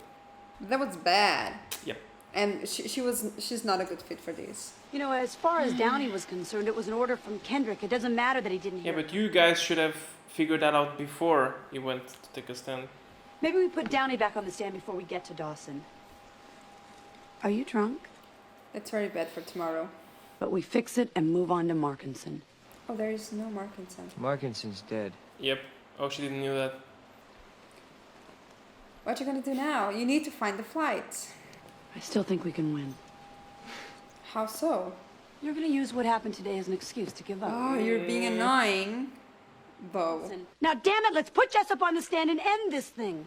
That was bad. Yep. And she's not a good fit for this. You know, as far as Downey was concerned, it was an order from Kendrick. It doesn't matter that he didn't Yeah, hear. but you guys should have figured that out before he went to take a stand. Maybe we put Downey back on the stand before we get to Dawson. Are you drunk? That's very bad for tomorrow. But we fix it and move on to Markinson. Oh, there is no Markinson. Markinson's dead. Yep. Oh, she didn't know that. What you gonna do now? You need to find the flight. I still think we can win. How so? You're gonna use what happened today as an excuse to give up. Oh, you're being annoying, Bo. Now, damn it, let's put Jessup on the stand and end this thing.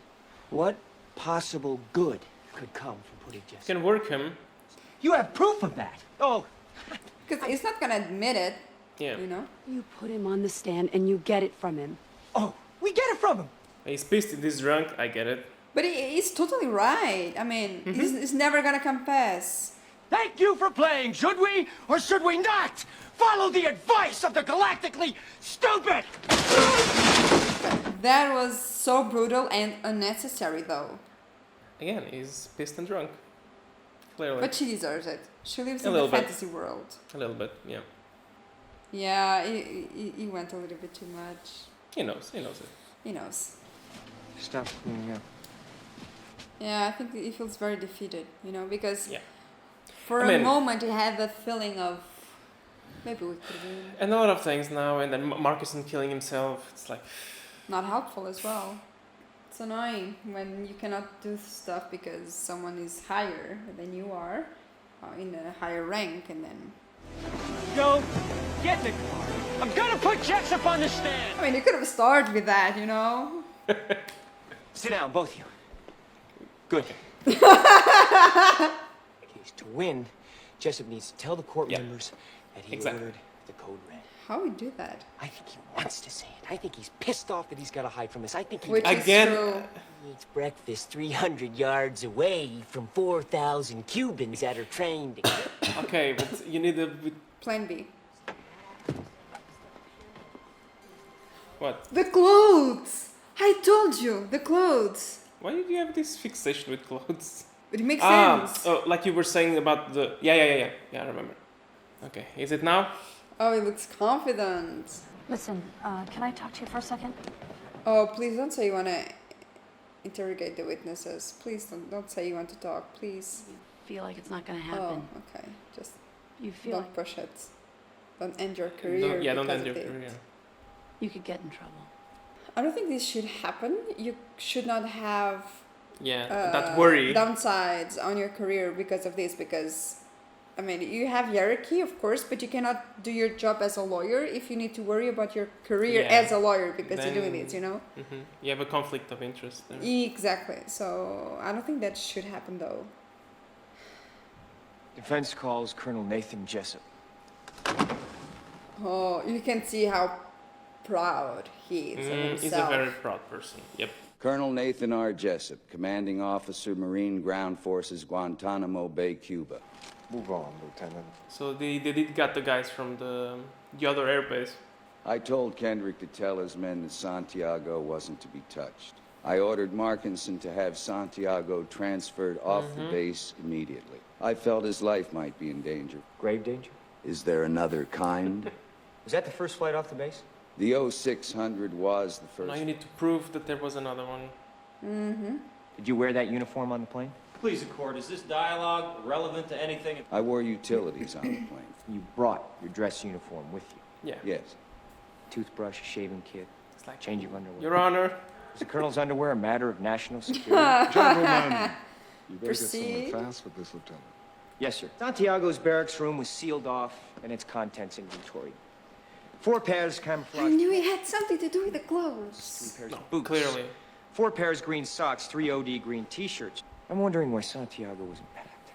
What possible good could come from putting Jessup? You can work him. You have proof of that. Oh. Because he's not gonna admit it. Yeah. You know? You put him on the stand and you get it from him. Oh, we get it from him. He's pissed. He's drunk. I get it. But he's totally right. I mean, he's never gonna confess. Thank you for playing, should we? Or should we not? Follow the advice of the galactically stupid! That was so brutal and unnecessary, though. Again, he's pissed and drunk. Clearly. But she deserves it. She lives A in the little bit. fantasy world. A little bit, yeah. Yeah, he went a little bit too much. He knows. He knows it. He knows. Stop cleaning up. Yeah, I think he feels very defeated, you know, because Yeah. for I a mean- moment he had that feeling of maybe we could win. And a lot of things now, and then Marcuson killing himself. It's like, Not helpful as well. It's annoying when you cannot do stuff because someone is higher than you are, in a higher rank, and then. Go, get in the car. I'm gonna put Jessup on the stand. I mean, you could have started with that, you know. Sit down, both of you. Good. Okay, to win, Jessup needs to tell the court members that he ordered the code red. How would we do that? I think he wants to say it. I think he's pissed off that he's got to hide from this. I think he Which is true. He eats breakfast 300 yards away from 4,000 Cubans that are trained. okay, but you need a. Plan B. What? The clothes! I told you, the clothes. Why did you have this fixation with clothes? It makes sense. Oh, like you were saying about the. Yeah, I remember. Okay, is it now? Oh, he looks confident. Listen, can I talk to you for a second? Oh, please don't say you want to interrogate the witnesses. Please don't say you want to talk, please. Feel like it's not going to happen. Oh, okay. Just You feel don't like push it. Don't end your career. Don't because end your of it. career. you could get in trouble. I don't think this should happen. You should not have that worry. downsides on your career because of this. Because, I mean, you have hierarchy, of course, but you cannot do your job as a lawyer if you need to worry about your career as a lawyer because you're doing this, you know? Mm-hmm. You have a conflict of interest there. Exactly. So I don't think that should happen, though. Defense calls Colonel Nathan Jessup. Oh, you can see how proud he is of himself. He's a very proud person. Yep. Colonel Nathan R. Jessup, Commanding Officer, Marine Ground Forces, Guantanamo Bay, Cuba. Move on, Lieutenant. So they did got the guys from the other airbase. I told Kendrick to tell his men that Santiago wasn't to be touched. I ordered Markinson to have Santiago transferred off the base immediately. I felt his life might be in danger. Grave danger? Is there another kind? Was that the first flight off the base? The 0600 was the first. Now you need to prove that there was another one. Mm-hmm. Did you wear that uniform on the plane? Please, the court, is this dialogue relevant to anything? I wore utilities on the plane. You brought your dress uniform with you? Yeah. Yes. Toothbrush, a shaving kit, change of underwear. Your Honor. Is the colonel's underwear a matter of national security? Gentlemen, you better get Proceed. somewhere fast with this, Lieutenant. Yes, sir. Santiago's barracks room was sealed off and its contents inventoried. 4 pairs camouflage. I knew it had something to do with the clothes. 3 pairs No, of boots. clearly. 4 pairs green socks, 3 OD green t-shirts. I'm wondering why Santiago wasn't packed.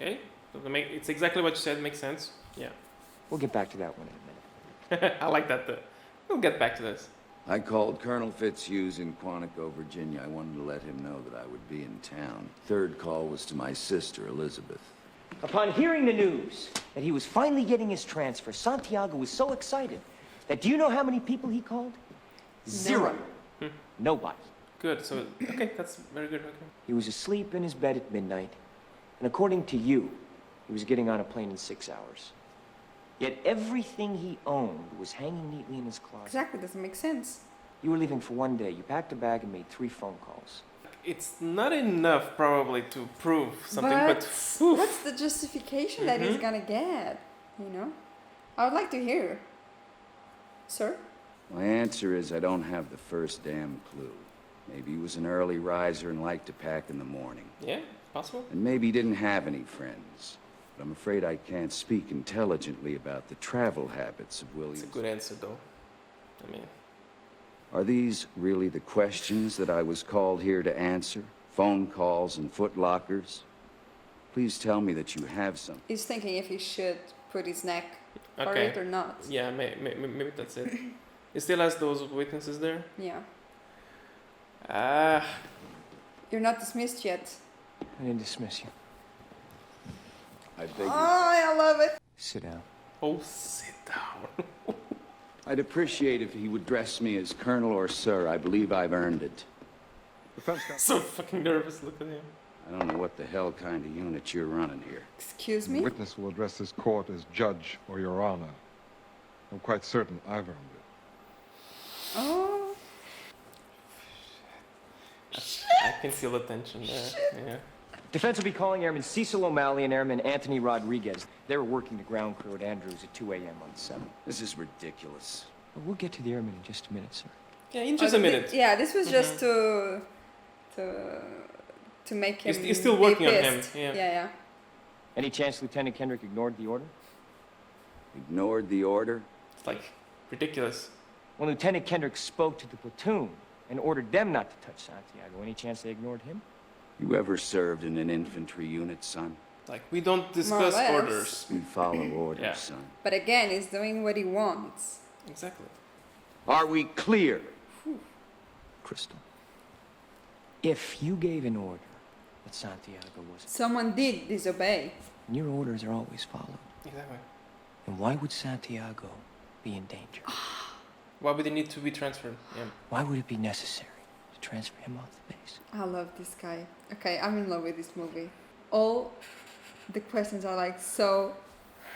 Okay. So it's exactly what you said. Makes sense. Yeah. We'll get back to that one in a minute. I like that. We'll get back to this. I called Colonel Fitzhughes in Quantico, Virginia. I wanted to let him know that I would be in town. Third call was to my sister, Elizabeth. Upon hearing the news that he was finally getting his transfer, Santiago was so excited that do you know how many people he called? 0. Nobody. Good. So okay, that's very good. Okay. He was asleep in his bed at midnight, and according to you, he was getting on a plane in 6 hours. Yet everything he owned was hanging neatly in his closet. Exactly, doesn't make sense. You were leaving for 1 day. You packed a bag and made 3 phone calls. It's not enough probably to prove something, but what's the justification that he's gonna get? You know, I would like to hear, sir. My answer is I don't have the first damn clue. Maybe he was an early riser and liked to pack in the morning. Yeah, possible. And maybe he didn't have any friends. But I'm afraid I can't speak intelligently about the travel habits of Williams. It's a good answer, though. I mean, are these really the questions that I was called here to answer? Phone calls and foot lockers? Please tell me that you have some. He's thinking if he should put his neck for okay. it or not. Yeah, maybe that's it. He still has those witnesses there? Yeah. Ah. You're not dismissed yet. I didn't dismiss you. I beg Oh, I love it. Sit down. Oh, sit down. I'd appreciate if he would address me as Colonel or Sir. I believe I've earned it. So fucking nervous, look at him. I don't know what the hell kind of unit you're running here. Excuse The me? witness will address this court as Judge or Your Honor. I'm quite certain I've earned it. Oh. I can feel the tension there. Yeah. Defense will be calling Airman Cecil O'Malley and Airman Anthony Rodriguez. They were working the ground crew at Andrews at 2 a.m. on the 7th. This is ridiculous. But we'll get to the airmen in just a minute, sir. Yeah, in just a minute. Yeah, this was just to make him. He's still working be on him. pissed. Yeah. Yeah. Any chance Lieutenant Kendrick ignored the order? Ignored the order? It's like ridiculous. When Lieutenant Kendrick spoke to the platoon and ordered them not to touch Santiago, any chance they ignored him? You ever served in an infantry unit, son? Like, we don't More or discuss less. orders. You follow orders, Yeah. son. But again, he's doing what he wants. Exactly. Are we clear? Crystal, if you gave an order that Santiago was... Someone did disobey. And your orders are always followed. Exactly. And why would Santiago be in danger? Why would he need to be transferred? Yeah. Why would it be necessary to transfer him off the base? I love this guy. Okay, I'm in love with this movie. All the questions are like so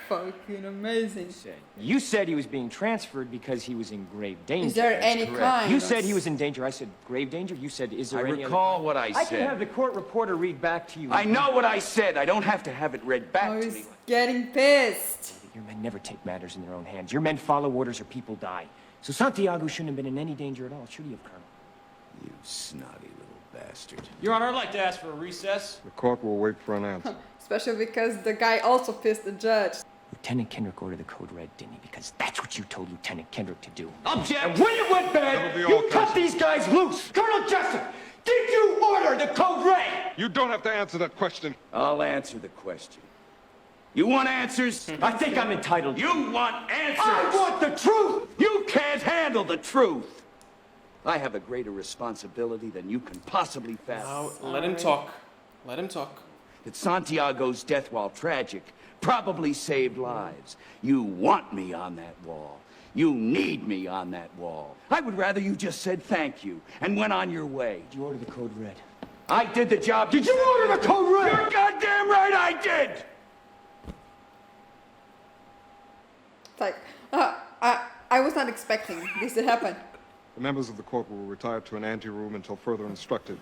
fucking amazing. You said he was being transferred because he was in grave danger. Is there That's any correct. kind You of- said he was in danger. I said grave danger. You said, is there I any recall other... what I I can said. have the court reporter read back to you. I know what I said. I don't have to have it read back Oh, to he's me. getting pissed. Your men never take matters in their own hands. Your men follow orders or people die. So Santiago shouldn't have been in any danger at all, should he have, Colonel? You snotty little bastard. Your Honor, I'd like to ask for a recess. The court will wait for an answer. Especially because the guy also pissed the judge. Lieutenant Kendrick ordered the code red, didn't he? Because that's what you told Lieutenant Kendrick to do. Object! And when it went bad, you cut these guys loose! Colonel Jessup, did you order the code red? You don't have to answer that question. I'll answer the question. You want answers? I think I'm entitled. You want answers? I want the truth! You can't handle the truth. I have a greater responsibility than you can possibly fathom. Now, let him talk. Let him talk. That Santiago's death, while tragic, probably saved lives. You want me on that wall. You need me on that wall. I would rather you just said thank you and went on your way. Did you order the code red? I did the job. Did you order the code red? You're goddamn right I did! It's like, I was not expecting this to happen. The members of the court will retire to an anteroom until further instructed.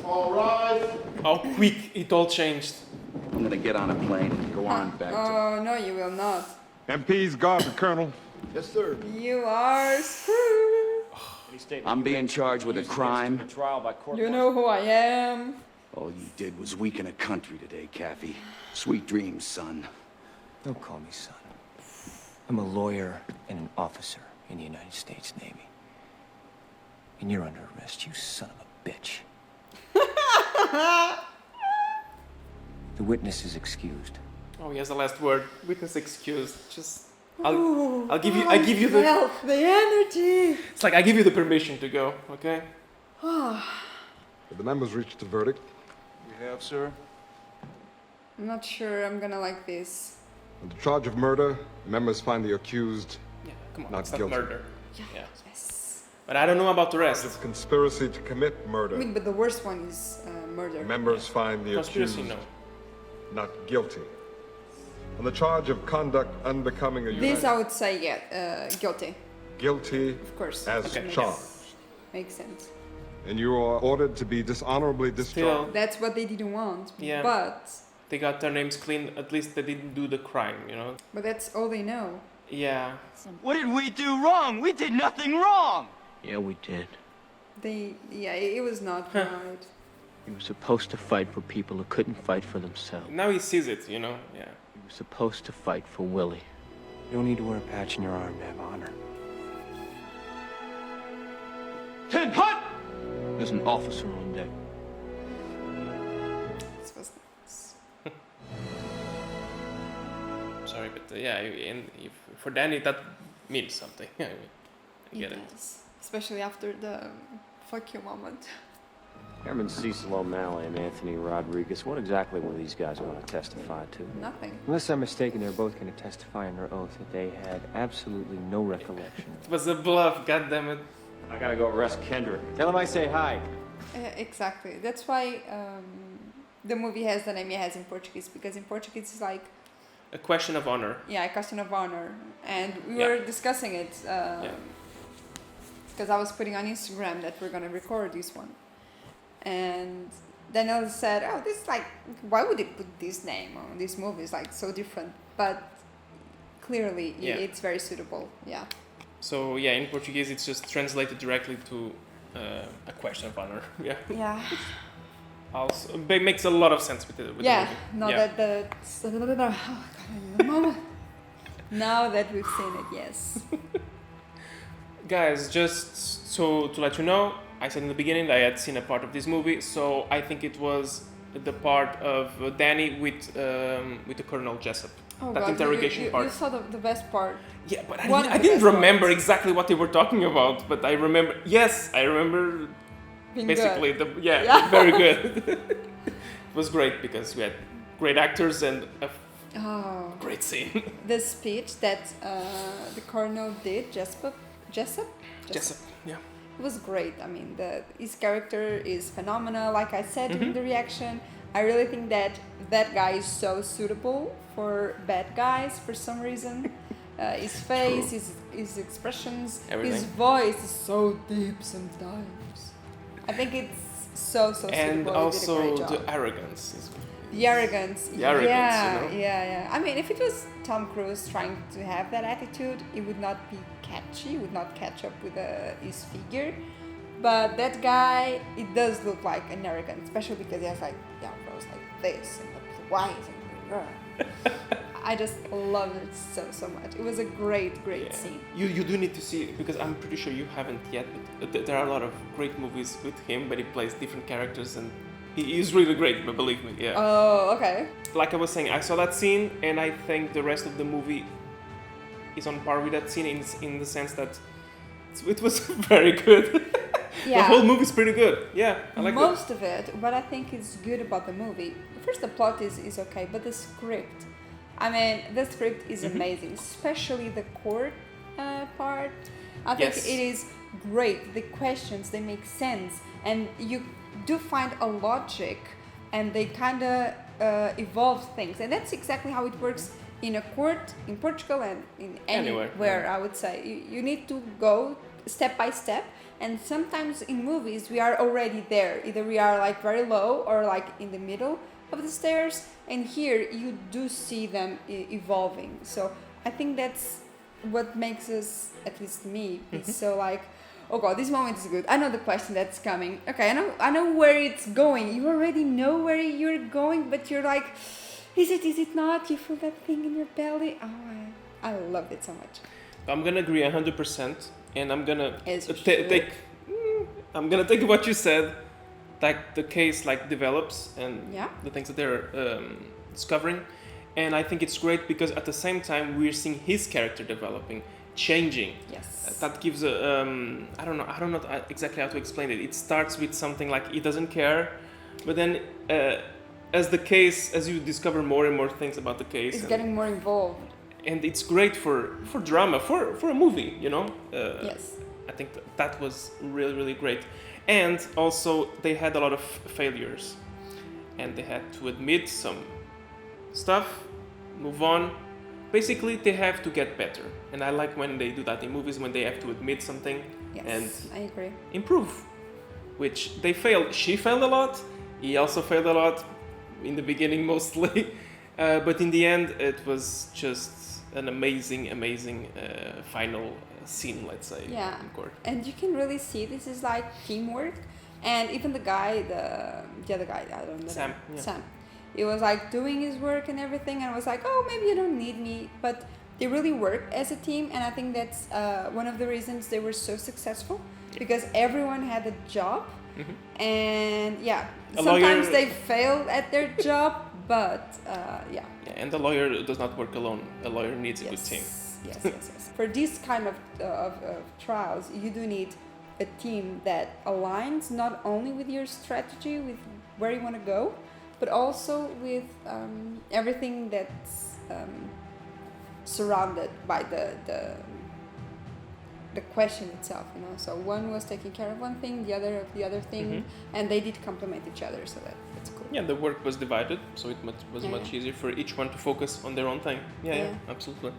All right. How quick it all changed. I'm gonna get on a plane and go on back to... Oh, no, you will not. MPs, guard the colonel. Yes, sir. You are screwed. I'm being charged with a crime. Trial by court. You know who I am. All you did was weaken a country today, Caffey. Sweet dreams, son. Don't call me son. I'm a lawyer and an officer in the United States Navy. And you're under arrest, you son of a bitch. The witness is excused. Oh, he has the last word. Witness excused. Just, Ooh, I give you the. felt the energy. It's like I give you the permission to go. Okay. Have the members reached a verdict? We have, sir. I'm not sure I'm gonna like this. On the charge of murder, the members find the accused Yeah, come on. not It's guilty. not murder. Yeah. Yeah. Yes. But I don't know about the rest. It's conspiracy to commit murder. I mean, but the worst one is murder. Members find the Conspiracy, accused no. not guilty. On the charge of conduct unbecoming a This unit, I would say, yeah, guilty. guilty Of course. as Okay. charged. Makes sense. And you are ordered to be dishonorably discharged. That's what they didn't want. Yeah. But They got their names clean. At least they didn't do the crime, you know. that's all they know. Yeah. What did we do wrong? We did nothing wrong! Yeah, we did. It was not right. You were supposed to fight for people who couldn't fight for themselves. Now he sees it, you know. Yeah. You were supposed to fight for Willie. You don't need to wear a patch in your arm to have honor. 10 hut! There's an officer on deck. This was nice. Sorry, but yeah, for Danny that means something. I get it. Yes. Especially after the fuck you moment. Airman Cecil O'Malley and Anthony Rodriguez, what exactly will these guys want to testify to? Nothing. Unless I'm mistaken, they're both going to testify under oath that they had absolutely no recollection. It was a bluff, goddammit. I gotta go arrest Kendrick. Tell him I say hi. Exactly. That's why the movie has the name it has in Portuguese, because in Portuguese it's like A question of honor. a question of honor, and we Yeah. were discussing it because I was putting on Instagram that we're gonna record this one, And Daniel said, "Oh, this is like, why would they put this name on this movie? It's like so different." But clearly, it's very suitable. Yeah. So yeah, in Portuguese, it's just translated directly to a question of honor. Yeah. Yeah. Also, it makes a lot of sense with the movie. No, that's a little bit of a moment. Now that we've seen it, yes. Guys, just so to let you know, I said in the beginning that I had seen a part of this movie, so I think it was the part of Danny with the Colonel Jessup. Oh that God, interrogation part. You saw the best part. Yeah, but I didn't remember exactly what they were talking about, but I remember. Yes, I remember. Being basically, good. Very good. It was great because we had great actors and a great scene. The speech that the Colonel did, Jessup, yeah. It was great. I mean, his character is phenomenal. Like I said in the reaction, I really think that guy is so suitable for bad guys for some reason. His face, his expressions, everything. His voice is so deep sometimes. I think it's so suitable. And He did a also great job. the arrogance. The arrogance. The arrogance, yeah, you know? yeah. I mean, if it was Tom Cruise trying to have that attitude, it would not be catchy, it would not catch up with his figure. But that guy, it does look like an arrogant, especially because he has like eyebrows like this and the white and I just loved it so much. It was a great scene. You do need to see it because I'm pretty sure you haven't yet. But there are a lot of great movies with him, but he plays different characters and he's really great. But believe me, yeah. Oh, okay. Like I was saying, I saw that scene, and I think the rest of the movie is on par with that scene in the sense that it was very good. Yeah. The whole movie's pretty good. Yeah, I like most of it. What I think is good about the movie, first the plot is okay, but the script. I mean, the script is amazing, especially the court part. I think it is great. The questions, they make sense, and you do find a logic, and they kind of evolve things, and that's exactly how it works in a court in Portugal and in anywhere. I would say you need to go step by step, and sometimes in movies we are already there. Either we are like very low or like in the middle of the stairs, and here you do see them evolving. So I think that's what makes us, at least me, be so like, oh God, this moment is good. I know the question that's coming. Okay, I know where it's going. You already know where you're going, but you're like, is it not? You feel that thing in your belly. Oh, I loved it so much. I'm gonna agree 100%, and I'm gonna take. I'm gonna take what you said. Like the case develops and the things that they're discovering, and I think it's great because at the same time we're seeing his character developing, changing. Yes. That gives a I don't know exactly how to explain it. It starts with something like he doesn't care, but then as you discover more and more things about the case, it's getting more involved. And it's great for drama, for a movie, you know. Yes. I think that was really great. And also, they had a lot of failures, and they had to admit some stuff, move on. Basically, they have to get better, and I like when they do that in movies, when they have to admit something and I agree. Improve. Which they failed. She failed a lot. He also failed a lot in the beginning, mostly, but in the end, it was just an amazing final scene, let's say. Yeah, in court. And you can really see this is like teamwork, and even the guy, the other guy, I don't know. Sam. Yeah. Sam. He was like doing his work and everything, and I was like, oh, maybe you don't need me, but they really work as a team, and I think that's one of the reasons they were so successful, because everyone had a job, and sometimes they fail at their job, but yeah. And the lawyer does not work alone. A lawyer needs a good team. Yes. For this kind of trials, you do need a team that aligns not only with your strategy, with where you want to go, but also with everything that's surrounded by the question itself. You know, so one was taking care of one thing, the other thing, and they did complement each other. So that's cool. Yeah, the work was divided, so it was much easier for each one to focus on their own thing. Yeah, absolutely.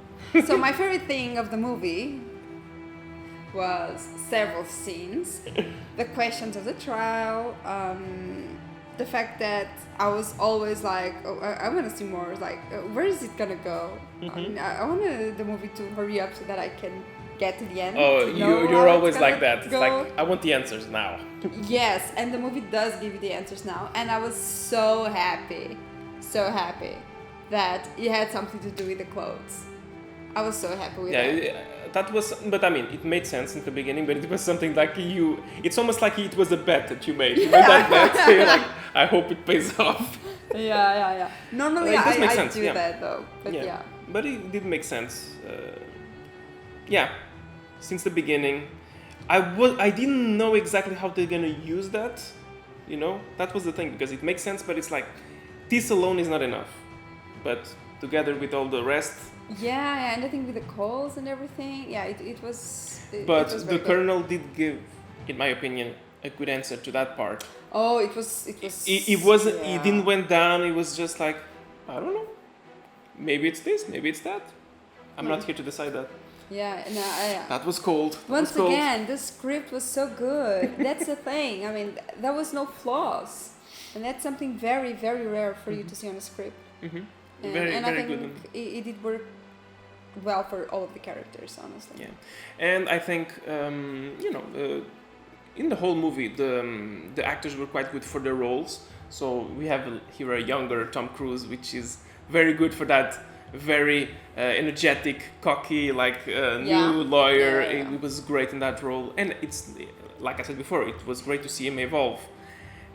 So my favorite thing of the movie was several scenes, the questions of the trial, the fact that I was always like, oh, I want to see more. Like, where is it gonna go? I want the movie to hurry up so that I can get to the end. Oh, you're always like that. It's go. like, I want the answers now. Yes, and the movie does give you the answers now, and I was so happy that it had something to do with the clothes. I was so happy with that. That was, but I mean, it made sense in the beginning, but it was something like it's almost like it was a bet that you made. You made that bet, so you're like, I hope it pays off. Yeah. Normally I do that though, but yeah. But it did make sense. Since the beginning, I didn't know exactly how they're gonna use that. You know, that was the thing, because it makes sense, but it's like, this alone is not enough. But together with all the rest. Yeah, and I think with the calls and everything, it was. But it was the Colonel did give, in my opinion, a good answer to that part. Oh, it was. It wasn't. Yeah. It didn't went down. It was just like, I don't know. Maybe it's this. Maybe it's that. I'm not here to decide that. Yeah, no, that was cold. Once again, the script was so good. That's the thing. I mean, there was no flaws, and that's something very, very rare for you to see on a script. And I think it did work well for all of the characters, honestly. Yeah, and I think in the whole movie, the actors were quite good for their roles. So we have here a younger Tom Cruise, which is very good for that. Very energetic, cocky, new lawyer. Yeah. It was great in that role, and it's like I said before, it was great to see him evolve,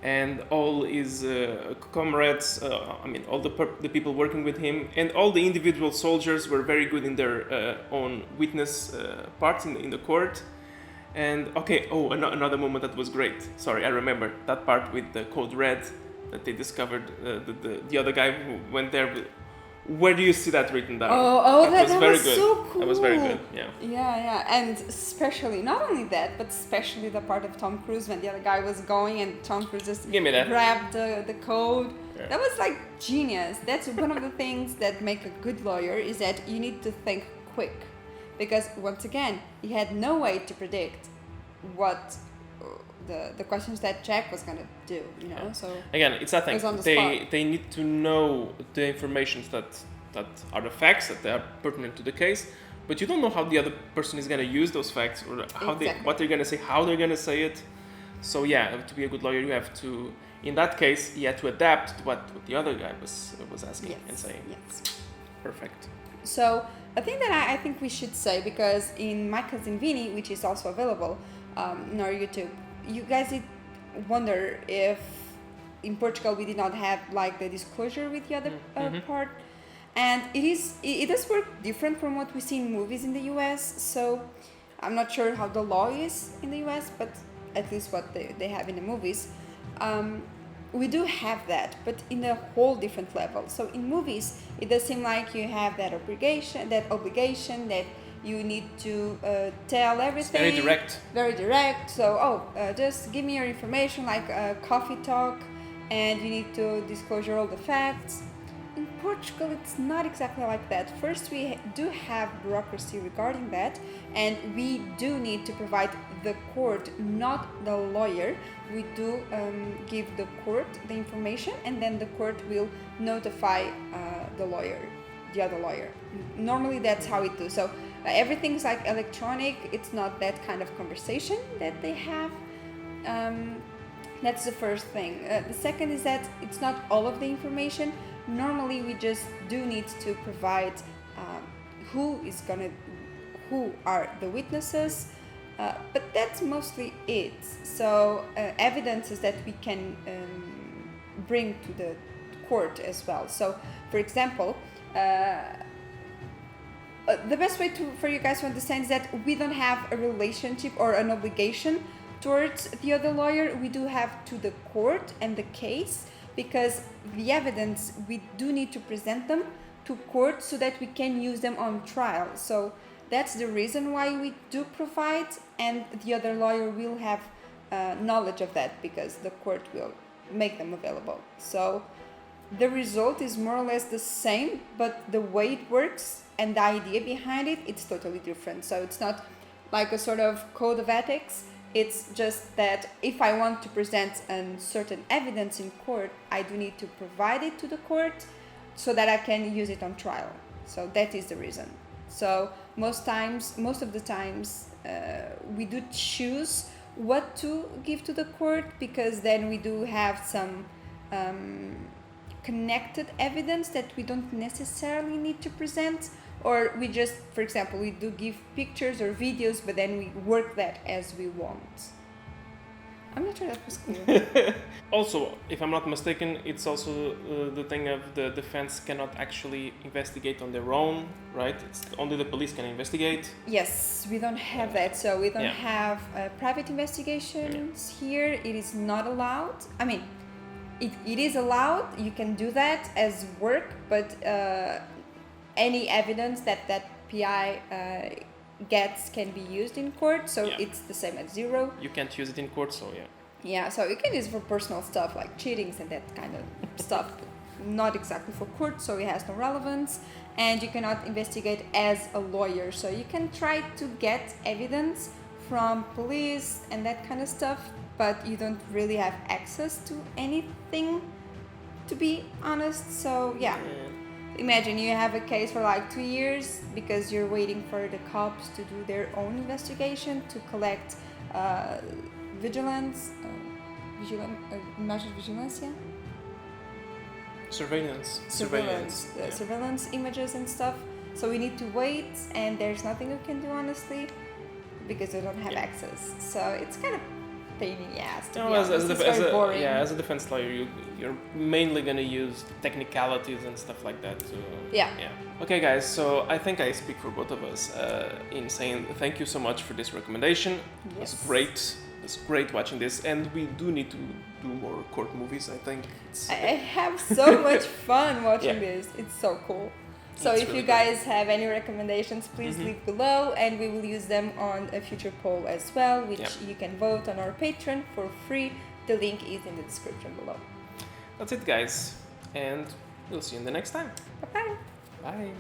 and all his comrades. All the people working with him, and all the individual soldiers were very good in their own witness parts in the court. And another moment that was great. Sorry, I remember that part with the Code Red that they discovered. The other guy who went there. Where do you see that written down? That was very good. Good. So cool. That was very good. Yeah. Yeah, and especially not only that, but especially the part of Tom Cruise when the other guy was going and Tom Cruise just grabbed the code. Yeah. That was like genius. That's one of the things that make a good lawyer is that you need to think quick, because once again, he had no way to predict what the questions that Jack was gonna do, you know. So again, it's that thing. They need to know the information that are the facts, that they are pertinent to the case, but you don't know how the other person is gonna use those facts or what they're gonna say, how they're gonna say it. So to be a good lawyer, you have to. In that case, you had to adapt to what the other guy was asking and saying. Yes. Perfect. So a thing that I think we should say, because in My Cousin Vinny, which is also available on our YouTube. You guys did wonder if in Portugal we did not have like the disclosure with the other part, and it does work different from what we see in movies in the US. So I'm not sure how the law is in the US, but at least what they have in the movies. We do have that, but in a whole different level. So in movies, it does seem like you have that obligation that you need to tell everything. Very direct. So, just give me your information, like a coffee talk, and you need to disclose all the facts. In Portugal, it's not exactly like that. First, we do have bureaucracy regarding that, and we do need to provide the court, not the lawyer. We do give the court the information, and then the court will notify the other lawyer. Normally, that's how it do. So everything's like electronic. It's not that kind of conversation that they have. That's the first thing. The second is that it's not all of the information. Normally, we just do need to provide who are the witnesses, but that's mostly it. So evidences that we can bring to the court as well. So, for example, the best way for you guys to understand is that we don't have a relationship or an obligation towards the other lawyer. We do have to the court and the case, because the evidence, we do need to present them to court so that we can use them on trial. So that's the reason why we do provide, and the other lawyer will have knowledge of that because the court will make them available. So the result is more or less the same, but the way it works and the idea behind it, it's totally different. So it's not like a sort of code of ethics. It's just that if I want to present a certain evidence in court, I do need to provide it to the court so that I can use it on trial. So that is the reason. So most of the times, we do choose what to give to the court, because then we do have some connected evidence that we don't necessarily need to present, or we just, for example, we do give pictures or videos, but then we work that as we want. I'm not sure that was clear. Also, if I'm not mistaken, it's also the thing of the defense cannot actually investigate on their own, right? It's only the police can investigate. Yes, we don't have that. So we don't have private investigations here. It is not allowed. I mean, it is allowed. You can do that as work, but any evidence that PI gets can be used in court, so it's the same as zero. You can't use it in court, so yeah. Yeah, so you can use it for personal stuff like cheatings and that kind of stuff, but not exactly for court, so it has no relevance. And you cannot investigate as a lawyer, so you can try to get evidence from police and that kind of stuff, but you don't really have access to anything, to be honest. So yeah. Imagine you have a case for like 2 years because you're waiting for the cops to do their own investigation to collect vigilance, surveillance images and stuff. So we need to wait, and there's nothing we can do, honestly, because we don't have access. So it's kind of pain in the ass, to be honest. It's very boring. As a defense lawyer, you're mainly going to use technicalities and stuff like that. So, yeah. Okay, guys, so I think I speak for both of us in saying thank you so much for this recommendation. Yes. It's great. It's great watching this, and we do need to do more court movies, I think. I have so much fun watching this. It's so cool. So It's if really you guys have any recommendations, please leave below, and we will use them on a future poll as well, which you can vote on our Patreon for free. The link is in the description below. That's it, guys, and we'll see you in the next time. Bye-bye. Bye.